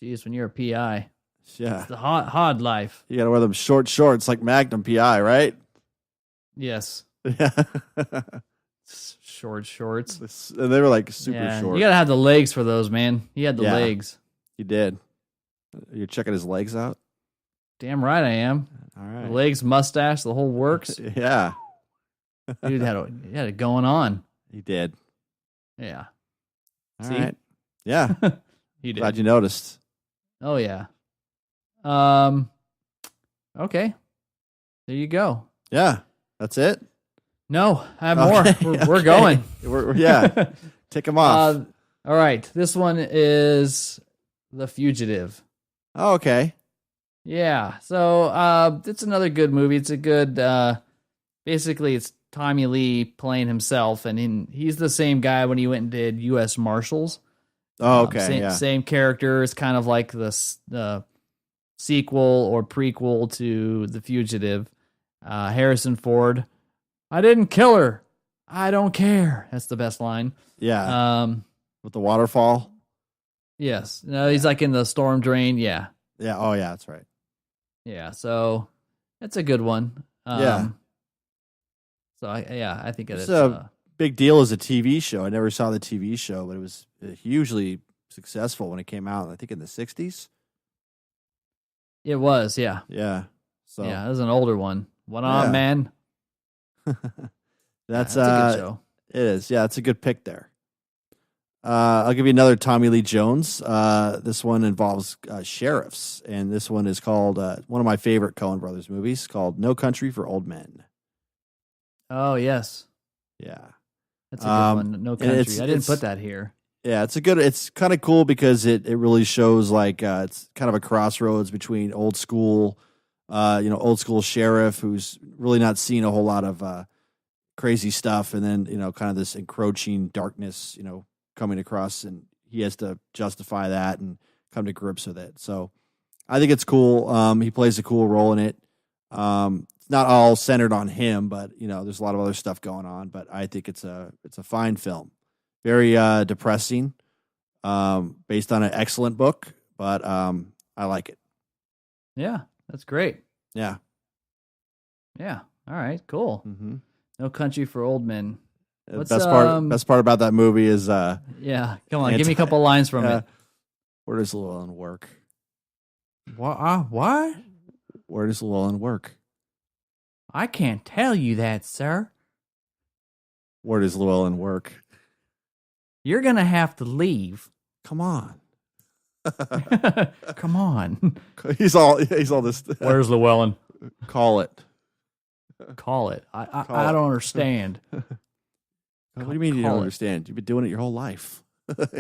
Jeez, when you're a PI. Yeah. It's the hard life. You got to wear them short shorts like Magnum PI, right? Yes. Yeah. Short shorts. And they were like super short. You got to have the legs for those, man. He had the legs. He did. You're checking his legs out? Damn right I am. All right. The legs, mustache, the whole works. Yeah. Dude had it going on. He did. Yeah. All right. Yeah. He did. Glad you noticed. Oh yeah. Okay. There you go. Yeah. That's it? No, I have more. We're going. Yeah. Take them off. All right. This one is The Fugitive. Oh, okay. Yeah. So it's another good movie. It's a good basically it's Tommy Lee playing himself, and he's the same guy when he went and did U.S. Marshals. Oh, okay. Same character. It's kind of like the sequel or prequel to The Fugitive. Harrison Ford. I didn't kill her. I don't care. That's the best line. Yeah. With the waterfall. Yes. No, he's like in the storm drain. Yeah. Yeah. Oh, yeah. That's right. Yeah. So that's a good one. Yeah. So I think it's a big deal as a TV show. I never saw the TV show, but it was hugely successful when it came out. I think in the 60s. It was. Yeah. Yeah. So yeah, it was an older one. One-Armed Man. That's a good show. It is. Yeah, it's a good pick there. I'll give you another Tommy Lee Jones. This one involves sheriffs, and this one is called one of my favorite Coen Brothers movies, called No Country for Old Men. Oh, yes. Yeah. That's a good one. No Country. I didn't put that here. Yeah, it's kind of cool because it really shows like it's kind of a crossroads between old school sheriff who's really not seen a whole lot of crazy stuff, and then kind of this encroaching darkness coming across, and he has to justify that and come to grips with it. So I think it's cool. He plays a cool role in it. It's not all centered on him, but there's a lot of other stuff going on. But I think it's a fine film. Very depressing, based on an excellent book, but I like it. Yeah, that's great. Yeah. Yeah. All right. Cool. Mm-hmm. No Country for Old Men. Best part about that movie is yeah. Come on, give me a couple lines from it. Where does Llewellyn work? What? Where does Llewellyn work? I can't tell you that, sir. Where does Llewellyn work? You're gonna have to leave. Come on. Come on. He's all this. Where's Llewellyn? Call it. Call it. I don't understand. What do you mean you don't understand? You've been doing it your whole life.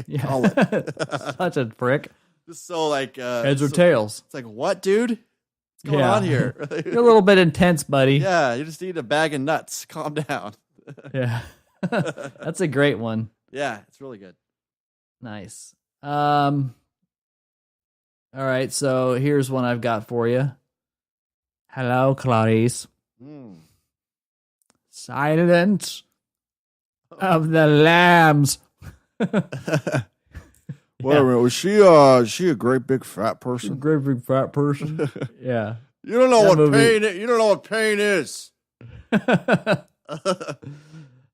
Yeah. Call it. Such a prick. Just so like heads or tails. It's like, what, dude? What's going on here? You're a little bit intense, buddy. Yeah, you just need a bag of nuts. Calm down. Yeah. That's a great one. Yeah, it's really good. Nice. All right, so here's one I've got for you. Hello, Clarice. Silence of the lambs. Wait a minute, was she a great big fat person? Great big fat person. Yeah. You don't know what pain is. You don't know what pain is.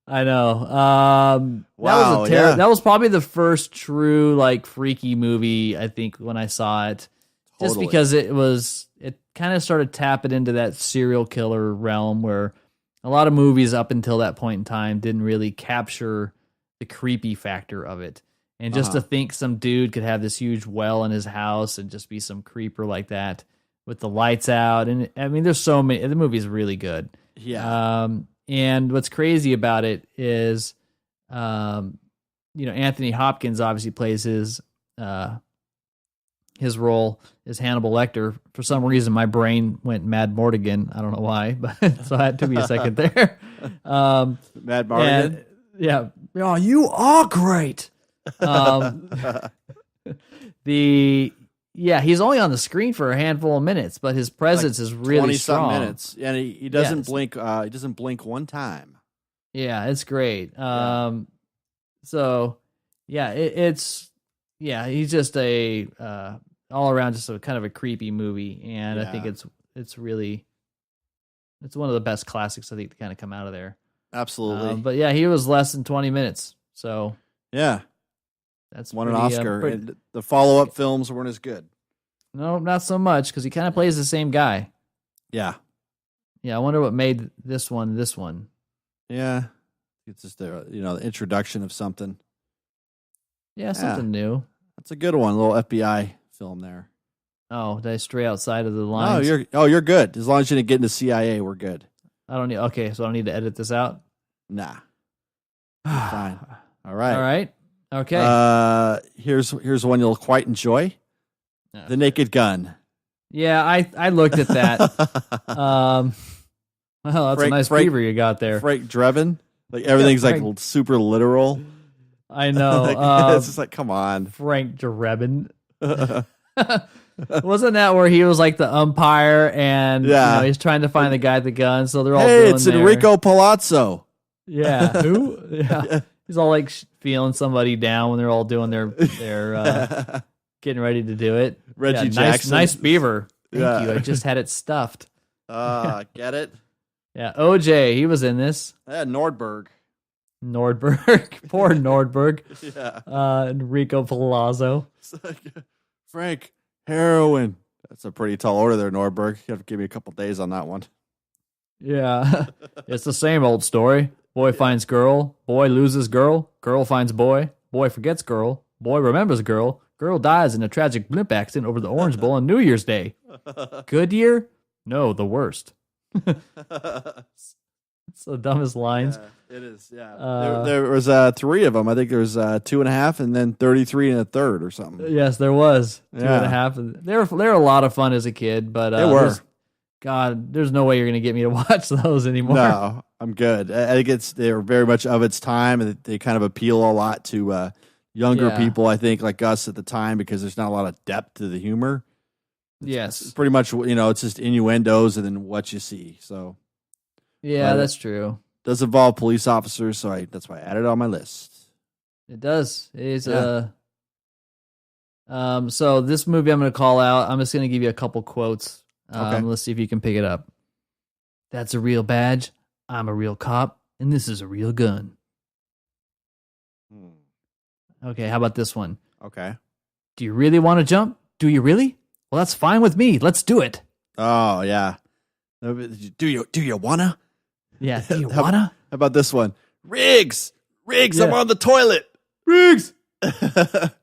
I know. Wow, that was probably the first true like freaky movie I think when I saw it. Just because it kind of started tapping into that serial killer realm where a lot of movies up until that point in time didn't really capture the creepy factor of it. And just to think some dude could have this huge well in his house and just be some creeper like that with the lights out. And I mean, there's so many, the movie's really good. Yeah. And what's crazy about it is, Anthony Hopkins obviously plays his role as Hannibal Lecter. For some reason, my brain went Mad Mortigan. I don't know why, but so I had to be a second there. Mad Mortigan? Yeah. Oh, you are great. He's only on the screen for a handful of minutes, but his presence is really strong. 20-some minutes, and he doesn't blink. He doesn't blink one time. Yeah, it's great. So yeah, he's just a all around just a kind of a creepy movie, and I think it's one of the best classics I think to kind of come out of there. Absolutely. But yeah, he was less than 20 minutes, so yeah. That's won an Oscar. And the follow-up films weren't as good. No, not so much, because he kind of plays the same guy. Yeah. Yeah, I wonder what made this one. Yeah. It's just the introduction of something. Yeah, something new. That's a good one. A little FBI film there. Oh, did I stray outside of the lines? You're good. As long as you didn't get into CIA, we're good. So I don't need to edit this out? Nah. Fine. All right. Okay. Here's one you'll quite enjoy. The Naked Gun. Yeah, I looked at that. Well, that's a nice beaver you got there. Frank Drebin. Like everything's like super literal. I know. It's just like, come on. Frank Drebin. Wasn't that where he was like the umpire and he's trying to find the guy with the gun, so they're all doing it's Enrico Palazzo. Yeah. Who? Yeah. He's all like feeling somebody down when they're all doing their getting ready to do it. Reggie Jackson. Nice beaver. Thank you. I just had it stuffed. Get it? Yeah. OJ, he was in this. Yeah, Nordberg. Poor Nordberg. Yeah. Enrico Palazzo. Frank, heroin. That's a pretty tall order there, Nordberg. You have to give me a couple days on that one. Yeah. It's the same old story. Boy finds girl. Boy loses girl. Girl finds boy. Boy forgets girl. Boy remembers girl. Girl dies in a tragic blimp accident over the Orange Bowl on New Year's Day. Good year? No, the worst. It's the dumbest lines. Yeah, it is. Yeah, there was 3 of them. I think there was 2.5, and then 33 and a third, or something. Yes, there was 2.5. Yeah. They're a lot of fun as a kid, but they were. There's no way you're gonna get me to watch those anymore. No, I'm good. I think they're very much of its time, and they kind of appeal a lot to younger people. I think like us at the time, because there's not a lot of depth to the humor. It's pretty much, it's just innuendos and then what you see. So yeah, that's true. It does involve police officers, so that's why I added it on my list. It does. It is so this movie I'm going to call out. I'm just going to give you a couple quotes. Okay. Let's see if you can pick it up. That's a real badge. I'm a real cop, and this is a real gun. Okay, how about this one? Okay. Do you really want to jump? Do you really? Well, that's fine with me. Let's do it. Oh, yeah. Do you wanna? Yeah, do you wanna? How about this one? Riggs, Yeah. I'm on the toilet. Riggs.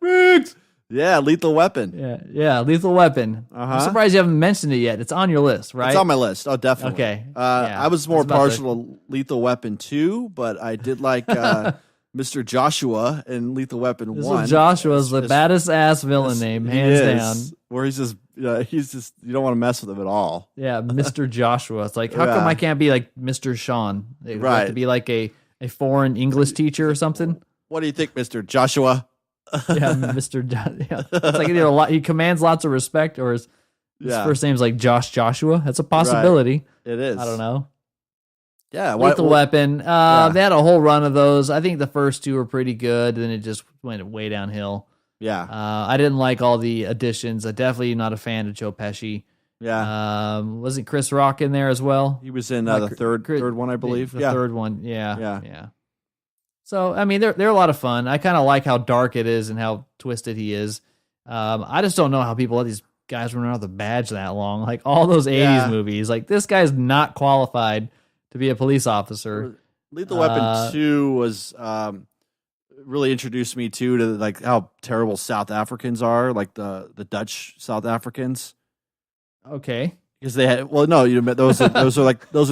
Riggs. Yeah, Lethal Weapon. Yeah, Lethal Weapon. I'm surprised you haven't mentioned it yet. It's on your list, right? It's on my list. Oh, definitely. Okay. I was more partial to Lethal Weapon 2, but I did like Mr. Joshua in Lethal Weapon 1. Joshua's the baddest ass villain name, hands down. Where he's just you don't want to mess with him at all. Yeah, Mr. Joshua. It's like, how come I can't be like Mr. Sean? They have to be like a foreign English teacher or something. What do you think, Mr. Joshua? Yeah, Mr. Yeah. It's like either he commands lots of respect, or his first name's like Joshua. That's a possibility. Right. It is. I don't know. Yeah, Lethal Weapon. They had a whole run of those. I think the first 2 were pretty good. Then it just went way downhill. Yeah. I didn't like all the additions. I definitely not a fan of Joe Pesci. Yeah. Wasn't Chris Rock in there as well? He was in the third one, I believe. The third one. Yeah. So, I mean, they're a lot of fun. I kind of like how dark it is and how twisted he is. I just don't know how people let these guys run out the badge that long. Like all those 80s movies. Like this guy's not qualified to be a police officer. Lethal Weapon 2 was really introduced me to like how terrible South Africans are, like the Dutch South Africans. Okay. Because they had those are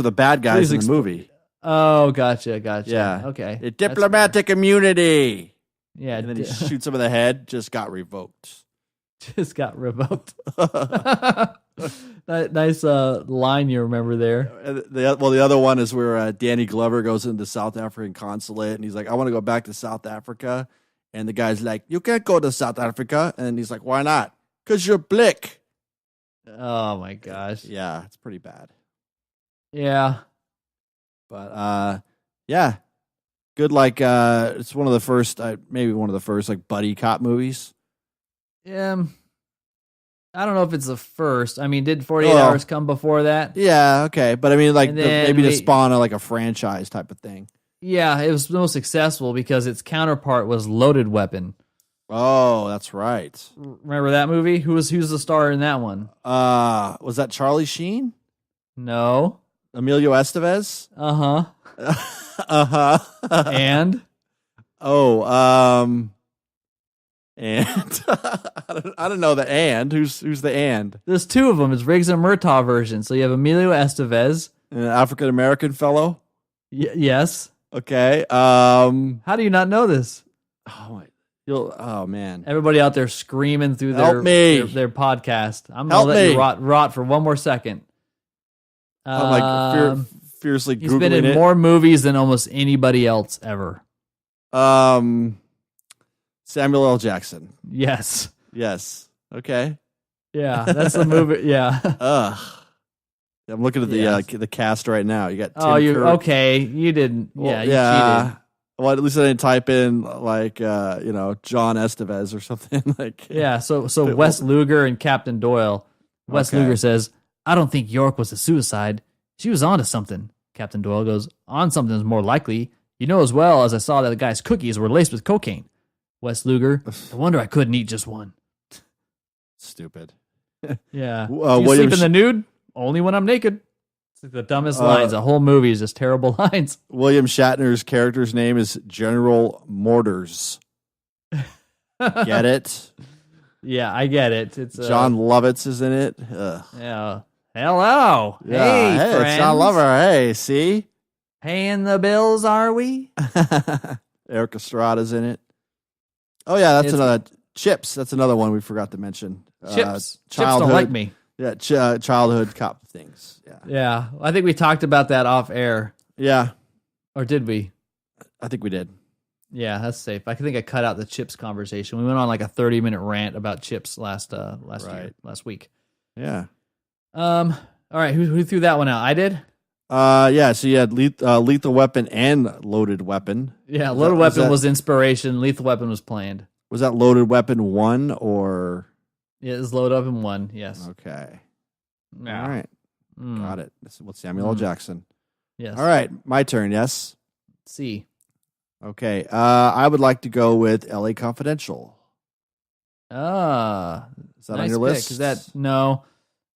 the bad guys in the movie. Oh, gotcha. Yeah. Okay. The diplomatic immunity. Yeah. And then he shoots him in the head, just got revoked. Nice line you remember there. The other one is where Danny Glover goes into the South African consulate and he's like, I want to go back to South Africa. And the guy's like, you can't go to South Africa. And he's like, why not? Because you're blick. Oh, my gosh. Yeah, it's pretty bad. Yeah. But, good. Like, it's one of the first, maybe one of the first, like, buddy cop movies. Yeah. I don't know if it's the first. I mean, did 48 Hours come before that? Yeah, okay. But I mean, like, maybe to spawn a franchise type of thing. Yeah, it was the most successful because its counterpart was Loaded Weapon. Oh, that's right. Remember that movie? Who's the star in that one? Was that Charlie Sheen? No. Emilio Estevez? Uh-huh. Uh-huh. And? And I don't know the and. Who's the and? There's 2 of them. It's Riggs and Murtaugh version. So you have Emilio Estevez. An African American fellow? Yes. Okay. How do you not know this? Oh man. Everybody out there screaming through their podcast. I'm gonna let you rot for one more second. I'm like fiercely Googling it. He's been in more movies than almost anybody else ever. Samuel L. Jackson. Yes. Okay. Yeah, that's the movie. Yeah. I'm looking at the cast right now. You got Tim okay? You didn't. Yeah, you cheated. Well, at least I didn't type in John Estevez or something like. Yeah. So Wes Luger and Captain Doyle. Wes Luger says, "I don't think York was a suicide. She was onto something." Captain Doyle goes, "On something is more likely. You know as well as I saw that the guy's cookies were laced with cocaine." Wes Luger, "I wonder I couldn't eat just one." Stupid. Yeah. You sleep in the nude? Only when I'm naked. It's like the dumbest lines. The whole movie is just terrible lines. William Shatner's character's name is General Mortars. Get it? Yeah, I get it. It's John Lovitz is in it. Ugh. Yeah. Hello. Yeah. Hey, friends. it's John Lover. Hey, see? Paying the bills, are we? Eric Estrada's in it. Oh yeah, that's It's- another Chips. That's another one we forgot to mention. Chips don't like me. Yeah, childhood cop things. Yeah, Yeah, I think we talked about that off air, yeah. or did we? I think we did. Yeah, that's safe. I think I cut out the Chips conversation. We went on like a 30-minute rant about Chips last week. Yeah. All right, who threw that one out? I did. Yeah. So you had Lethal Weapon and Loaded Weapon. Yeah, Loaded Weapon was inspiration. Lethal Weapon was planned. Was that Loaded Weapon 1 or? Yeah, it was Loaded Weapon 1. Yes. Okay. Yeah. All right. Got it. This is with Samuel L. Jackson. Yes. All right. My turn. Yes. C. Okay. I would like to go with L.A. Confidential. Is that nice on your list? Is that no?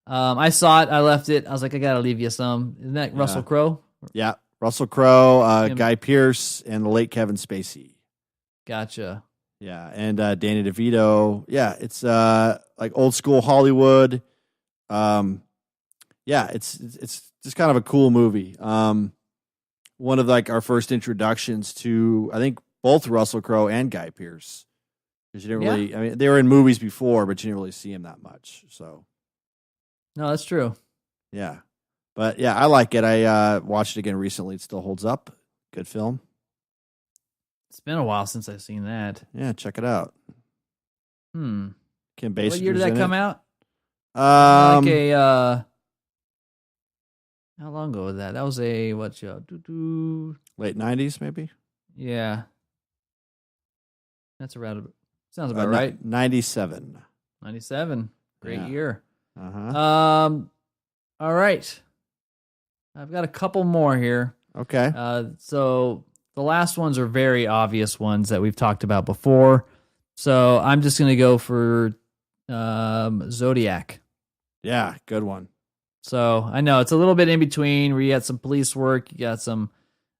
I saw it. I left it. I was like, I gotta leave you some. Isn't that Russell Crowe? Yeah, Russell Crowe, Guy Pearce, and the late Kevin Spacey. Gotcha. Yeah, and Danny DeVito. Yeah, it's like old school Hollywood. Yeah, it's just kind of a cool movie. One of like our first introductions to, I think, both Russell Crowe and Guy Pearce. Because you didn't really, I mean, they were in movies before, but you didn't really see him that much. So, no, that's true. Yeah. But yeah, I like it. I watched it again recently. It still holds up. Good film. It's been a while since I've seen that. Yeah, check it out. Kim Basinger's What year did that come out? Like a how long ago was that? That was a what show? late 90s, maybe? Yeah. That's around. Sounds about right. 97. 97. Great year. Uh-huh. All right. I've got a couple more here. Okay. So the last ones are very obvious ones that we've talked about before. So I'm just going to go for Zodiac. Yeah, good one. So I know it's a little bit in between where you got some police work, you got some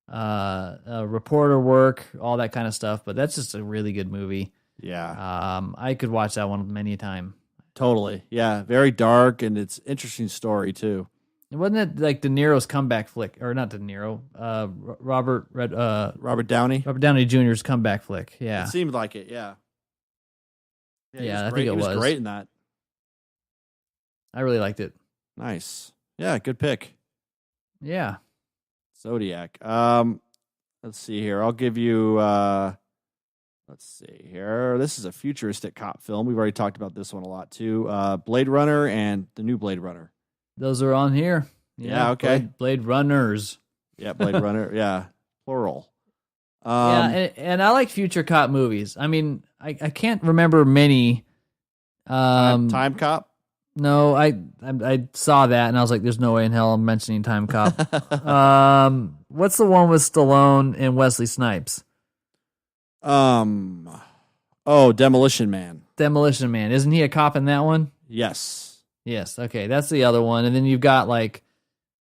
reporter work, all that kind of stuff. But that's just a really good movie. Yeah. I could watch that one many a time. Totally. Yeah. Very dark, and it's interesting story too. Wasn't it like De Niro's comeback flick, or not De Niro? Robert Downey. Robert Downey Jr.'s comeback flick. Yeah, it seemed like it. Yeah. Yeah, I think it was great in that. I really liked it. Nice. Yeah, good pick. Yeah. Zodiac. Let's see here. I'll give you. Let's see here. This is a futuristic cop film. We've already talked about this one a lot too. Blade Runner and the new Blade Runner. Those are on here. Yeah, okay. Blade Runners. Yeah, Blade Runner. Yeah, plural. And I like future cop movies. I mean, I can't remember many. Time Cop? No, I saw that and I was like, there's no way in hell I'm mentioning Time Cop. What's the one with Stallone and Wesley Snipes? Demolition Man. Demolition Man. Isn't he a cop in that one? Yes. Yes. Okay, that's the other one. And then you've got like,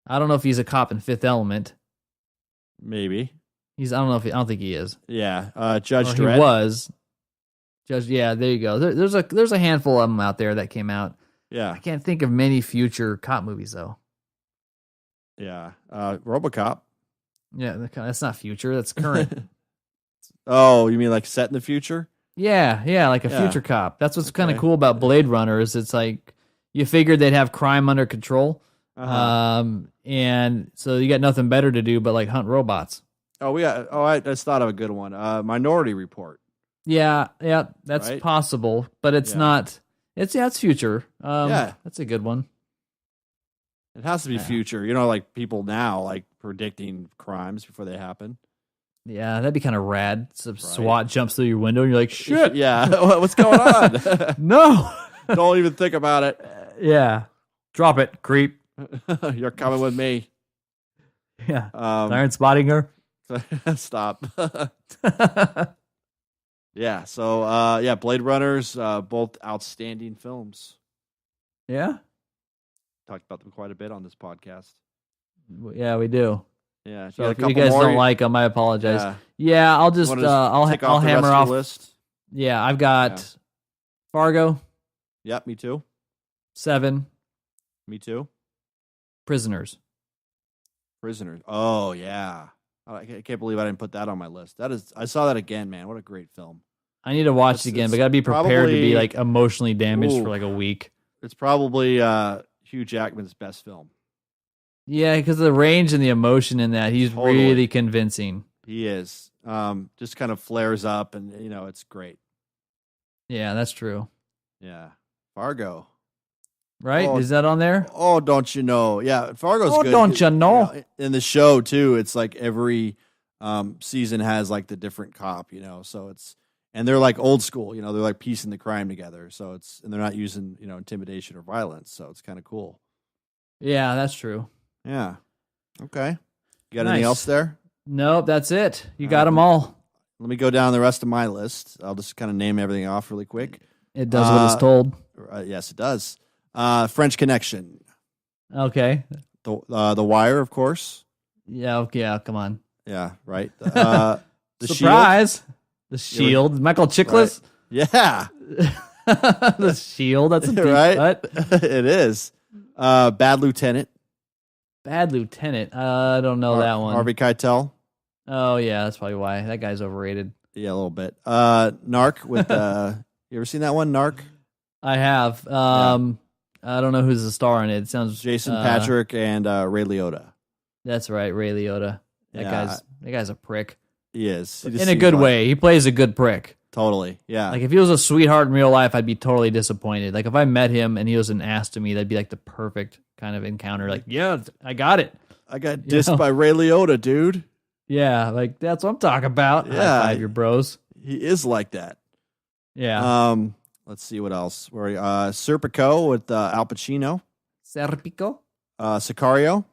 I don't know if he's a cop in Fifth Element. Maybe. I don't think he is. Yeah. Judge Dredd. He was. Judge. Yeah. There you go. There's a handful of them out there that came out. Yeah. I can't think of many future cop movies though. Yeah. RoboCop. Yeah, that's not future. That's current. Oh, you mean like set in the future? Yeah, like a future cop. That's what's kind of cool about Blade Runner is it's like you figured they'd have crime under control, and so you got nothing better to do but like hunt robots. I just thought of a good one. Minority Report. Yeah, that's possible, but it's not. It's future. That's a good one. It has to be future. You know, like people now like predicting crimes before they happen. Yeah, that'd be kind of rad. Some SWAT jumps through your window and you're like, shit. Yeah, what's going on? No. Don't even think about it. Yeah. Drop it, creep. You're coming with me. Yeah. Iron spotting her. Stop. Yeah, so Blade Runners, both outstanding films. Yeah. Talked about them quite a bit on this podcast. Yeah, we do. Yeah. So if you guys don't like them, I apologize. Yeah, I'll just I'll hammer off. List? Yeah, I've got Fargo. Yep, me too. 7. Me too. Prisoners. Prisoners. Oh yeah, I can't believe I didn't put that on my list. I saw that again, man. What a great film. I need to watch it again, but gotta be prepared to be like emotionally damaged for like a week. It's probably Hugh Jackman's best film. Yeah, because of the range and the emotion in that, he's really convincing. He is. Just kind of flares up, and it's great. Yeah, that's true. Yeah, Fargo. Right? Is that on there? Oh, don't you know? Yeah, Fargo's good. Oh, don't you know? In the show too, it's like every season has like the different cop. So it's. And they're like old school, they're like piecing the crime together. So and they're not using, intimidation or violence. So it's kind of cool. Yeah, that's true. Yeah. Okay. You got anything else there? Nope, that's it. You got them all. Let me go down the rest of my list. I'll just kind of name everything off really quick. It does what it's told. Yes, it does. French Connection. Okay. The Wire, of course. Yeah. Okay. Yeah, come on. Yeah. Right. The Surprise. Shield. The Shield. Michael Chiklis. Right. Yeah. The Shield. That's a deep cut. It is. Bad Lieutenant. Bad Lieutenant. I don't know that one. Harvey Keitel. Oh yeah, that's probably why. That guy's overrated. Yeah, a little bit. Narc with you ever seen that one, Narc? I have. I don't know who's the star in it. It sounds Jason Patrick and Ray Liotta. That's right, Ray Liotta. That guy's a prick. He is. In a good way. He plays a good prick. Totally. Yeah. Like if he was a sweetheart in real life, I'd be totally disappointed. Like if I met him and he was an ass to me, that'd be like the perfect kind of encounter. Like, yeah, I got it. I got dissed by Ray Liotta, dude. Yeah, like that's what I'm talking about. Yeah. High five your bros. He is like that. Yeah. Let's see what else. Serpico with Al Pacino. Serpico? Sicario.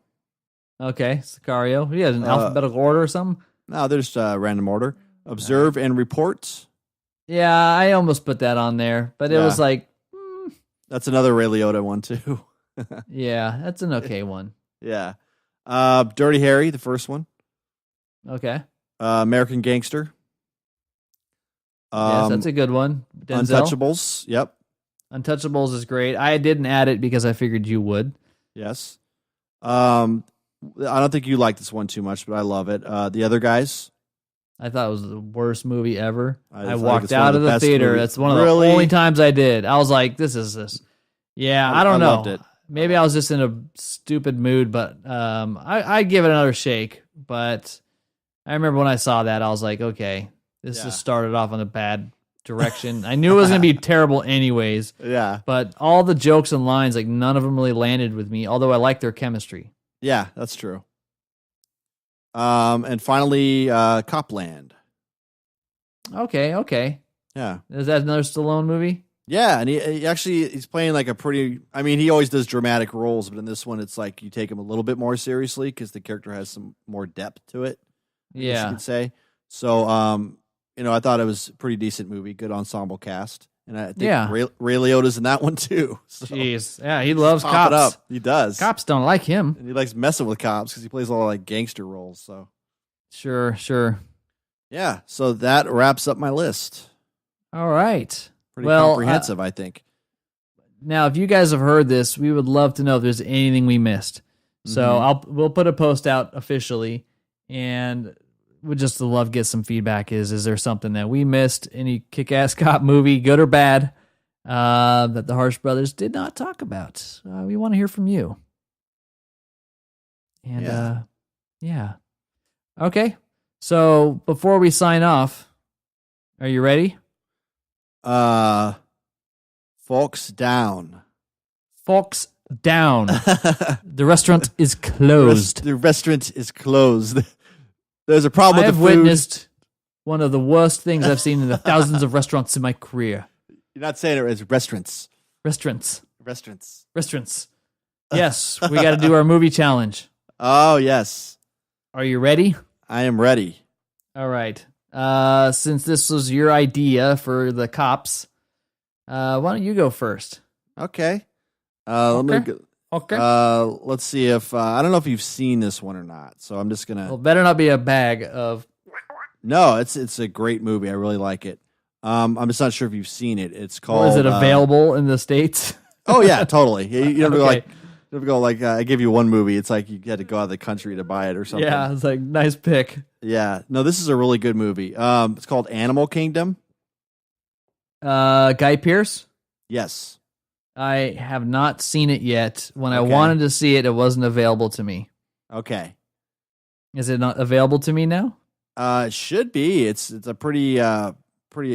Okay, Sicario. He has an alphabetical order or something? No, there's random order. Observe and Report. Yeah, I almost put that on there, but it was like... That's another Ray Liotta one, too. Yeah, that's an okay one. Yeah. Dirty Harry, the first one. Okay. American Gangster. Yes, that's a good one. Denzel. Untouchables. Yep. Untouchables is great. I didn't add it because I figured you would. Yes. I don't think you like this one too much, but I love it. The Other Guys. I thought it was the worst movie ever. I walked walked out of the theater. Movie. That's one of the only times I did. I was like, this is this. Yeah, I don't know. Loved it. Maybe I was just in a stupid mood, but I'd give it another shake. But I remember when I saw that, I was like, okay, this just started off on a bad direction. I knew it was going to be terrible anyways. Yeah. But all the jokes and lines, like none of them really landed with me, although I like their chemistry. Yeah, that's true. And finally, Copland. Okay. Yeah. Is that another Stallone movie? Yeah, and he's playing like a pretty... I mean, he always does dramatic roles, but in this one, it's like you take him a little bit more seriously because the character has some more depth to it. I guess you could say. So, I thought it was a pretty decent movie, good ensemble cast. And I think Ray Liotta's in that one too. So. Jeez. Yeah, he loves cops. He does. Cops don't like him. And he likes messing with cops because he plays a lot of like gangster roles. So Sure. Yeah, so that wraps up my list. All right. Pretty comprehensive, I think. Now, if you guys have heard this, we would love to know if there's anything we missed. So we'll put a post out officially, and we'd just love to get some feedback. Is there something that we missed? Any kick-ass cop movie, good or bad, that the Harsch brothers did not talk about? We want to hear from you. And yeah. Okay. So before we sign off, are you ready? Folks down. Folks down. The restaurant is closed. The restaurant is closed. There's a problem with the food. I have witnessed one of the worst things I've seen in the thousands of restaurants in my career. You're not saying it, it's restaurants. Restaurants. Yes, we got to do our movie challenge. Oh, yes. Are you ready? I am ready. All right. Since this was your idea for the cops, why don't you go first? Okay. Okay. Let's see if I don't know if you've seen this one or not. So I'm just gonna. Well, better not be a bag of. No, it's a great movie. I really like it. I'm just not sure if you've seen it. It's called. Is it available in the States? Oh yeah, totally. You don't okay. Difficult. Like I give you one movie, it's like you had to go out of the country to buy it or something. Yeah, it's like nice pick. Yeah. No, this is a really good movie. It's called Animal Kingdom. Guy Pearce. Yes. I have not seen it yet. When I wanted to see it, it wasn't available to me. Okay. Is it not available to me now? It should be. It's a pretty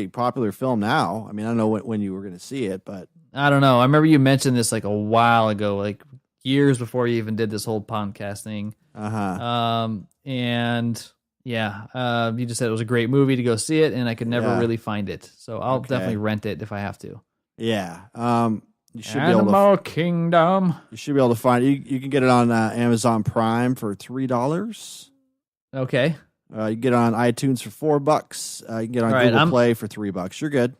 popular film now. I mean, I don't know when you were going to see it, but I don't know. I remember you mentioned this like a while ago, like years before you even did this whole podcast thing. And yeah, you just said it was a great movie to go see it, and I could never really find it. So I'll definitely rent it if I have to. Yeah. You should Animal Kingdom. You should be able to find it. You can get it on Amazon Prime for $3. Okay. You can get it on iTunes for $4. You can get it on Google Play for $3. You're good.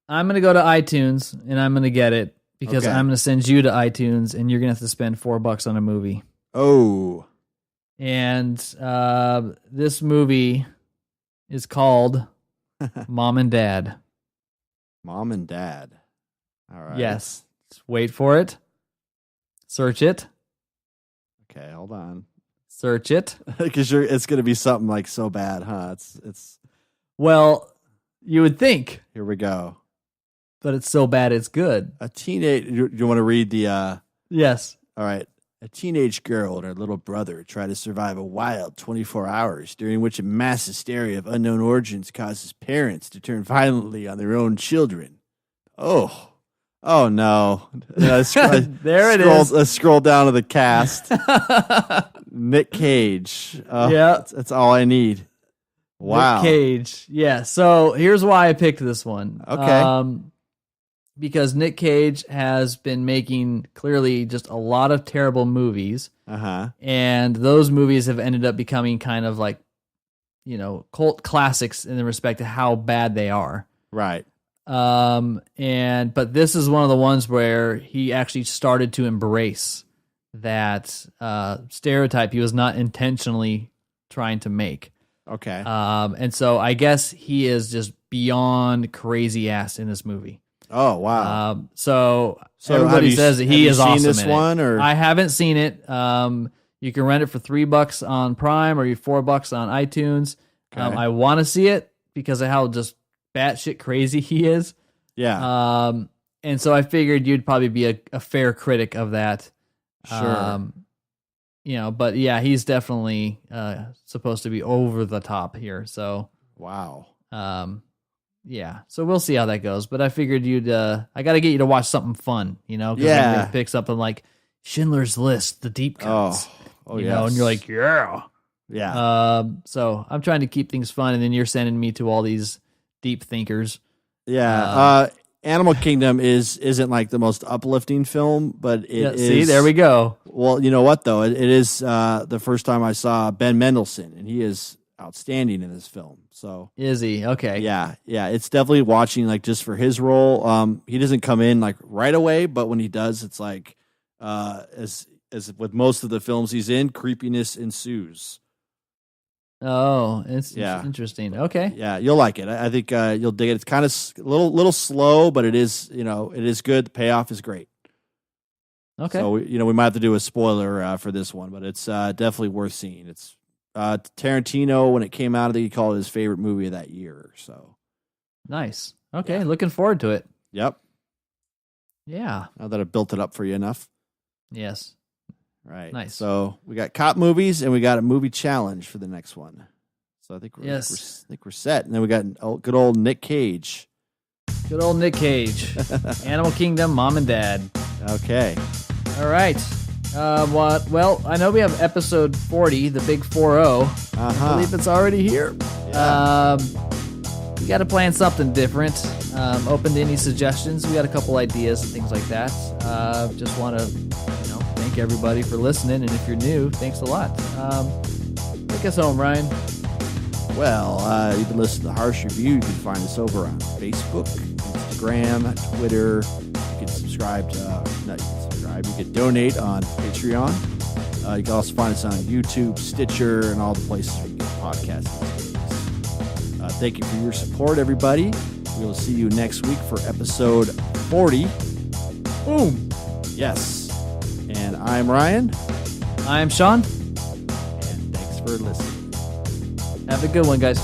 I'm going to go to iTunes and I'm going to get it because I'm going to send you to iTunes and you're going to have to spend $4 on a movie. Oh. And this movie is called Mom and Dad. Mom and Dad. All right. Yes. Wait for it. Search it. Okay, hold on. Search it. Because it's going to be something like so bad, huh? It's. Well, you would think. Here we go. But it's so bad it's good. A teenage. You want to read the? Yes. All right. A teenage girl and her little brother try to survive a wild 24 hours, during which a mass hysteria of unknown origins causes parents to turn violently on their own children. Oh no! There it is. Let's scroll down to the cast. Nick Cage. Yeah, that's all I need. Wow, Nick Cage. Yeah. So here's why I picked this one. Okay. Because Nick Cage has been making clearly just a lot of terrible movies. And those movies have ended up becoming kind of like, cult classics in the respect to how bad they are. Right. But this is one of the ones where he actually started to embrace that stereotype he was not intentionally trying to make. Okay. And so I guess he is just beyond crazy ass in this movie. Oh wow! So everybody says that he is awesome. This one, or I haven't seen it. You can rent it for $3 on Prime or $4 on iTunes. Okay. I want to see it because of how just batshit crazy he is. Yeah. And so I figured you'd probably be a fair critic of that. Sure. But yeah, he's definitely supposed to be over the top here. So wow. Yeah, so we'll see how that goes. But I figured I got to get you to watch something fun, because Yeah. I'm going to pick something like Schindler's List, the deep cuts. Oh you know, and you're like, yeah. Yeah. So I'm trying to keep things fun, and then you're sending me to all these deep thinkers. Yeah. Animal Kingdom isn't like the most uplifting film, but it is. See, there we go. Well, you know what though? It is the first time I saw Ben Mendelsohn, and he is outstanding in this film. So is he? Okay. Yeah. It's definitely watching like just for his role. He doesn't come in like right away, but when he does, it's like as with most of the films he's in, creepiness ensues. Oh, it's interesting. Okay. Yeah, you'll like it. I think you'll dig it. It's kind of a little slow, but it is good. The payoff is great. Okay. So we might have to do a spoiler for this one, but it's definitely worth seeing. It's Tarantino, when it came out, I think he called it his favorite movie of that year. So nice. Okay, looking forward to it. Yep. Yeah. Now that I've built it up for you enough. Yes. Right. Nice. So we got cop movies, and we got a movie challenge for the next one. So I think we're set. And then we got good old Nick Cage. Good old Nick Cage. Animal Kingdom, Mom and Dad. Okay. All right. Well, I know we have episode 40, the big 40. I believe it's already here. Yeah. We got to plan something different. Open to any suggestions. We got a couple ideas and things like that. Just want to, thank everybody for listening. And if you're new, thanks a lot. Take us home, Ryan. Well, you can listen to Harsch Review. You can find us over on Facebook, Instagram, Twitter. You can subscribe you can donate on Patreon. You can also find us on YouTube, Stitcher, and all the places where you get podcasts these days. Thank you for your support, everybody. We'll see you next week for episode 40. Boom! Yes. And I'm Ryan. I'm Sean. And thanks for listening. Have a good one, guys.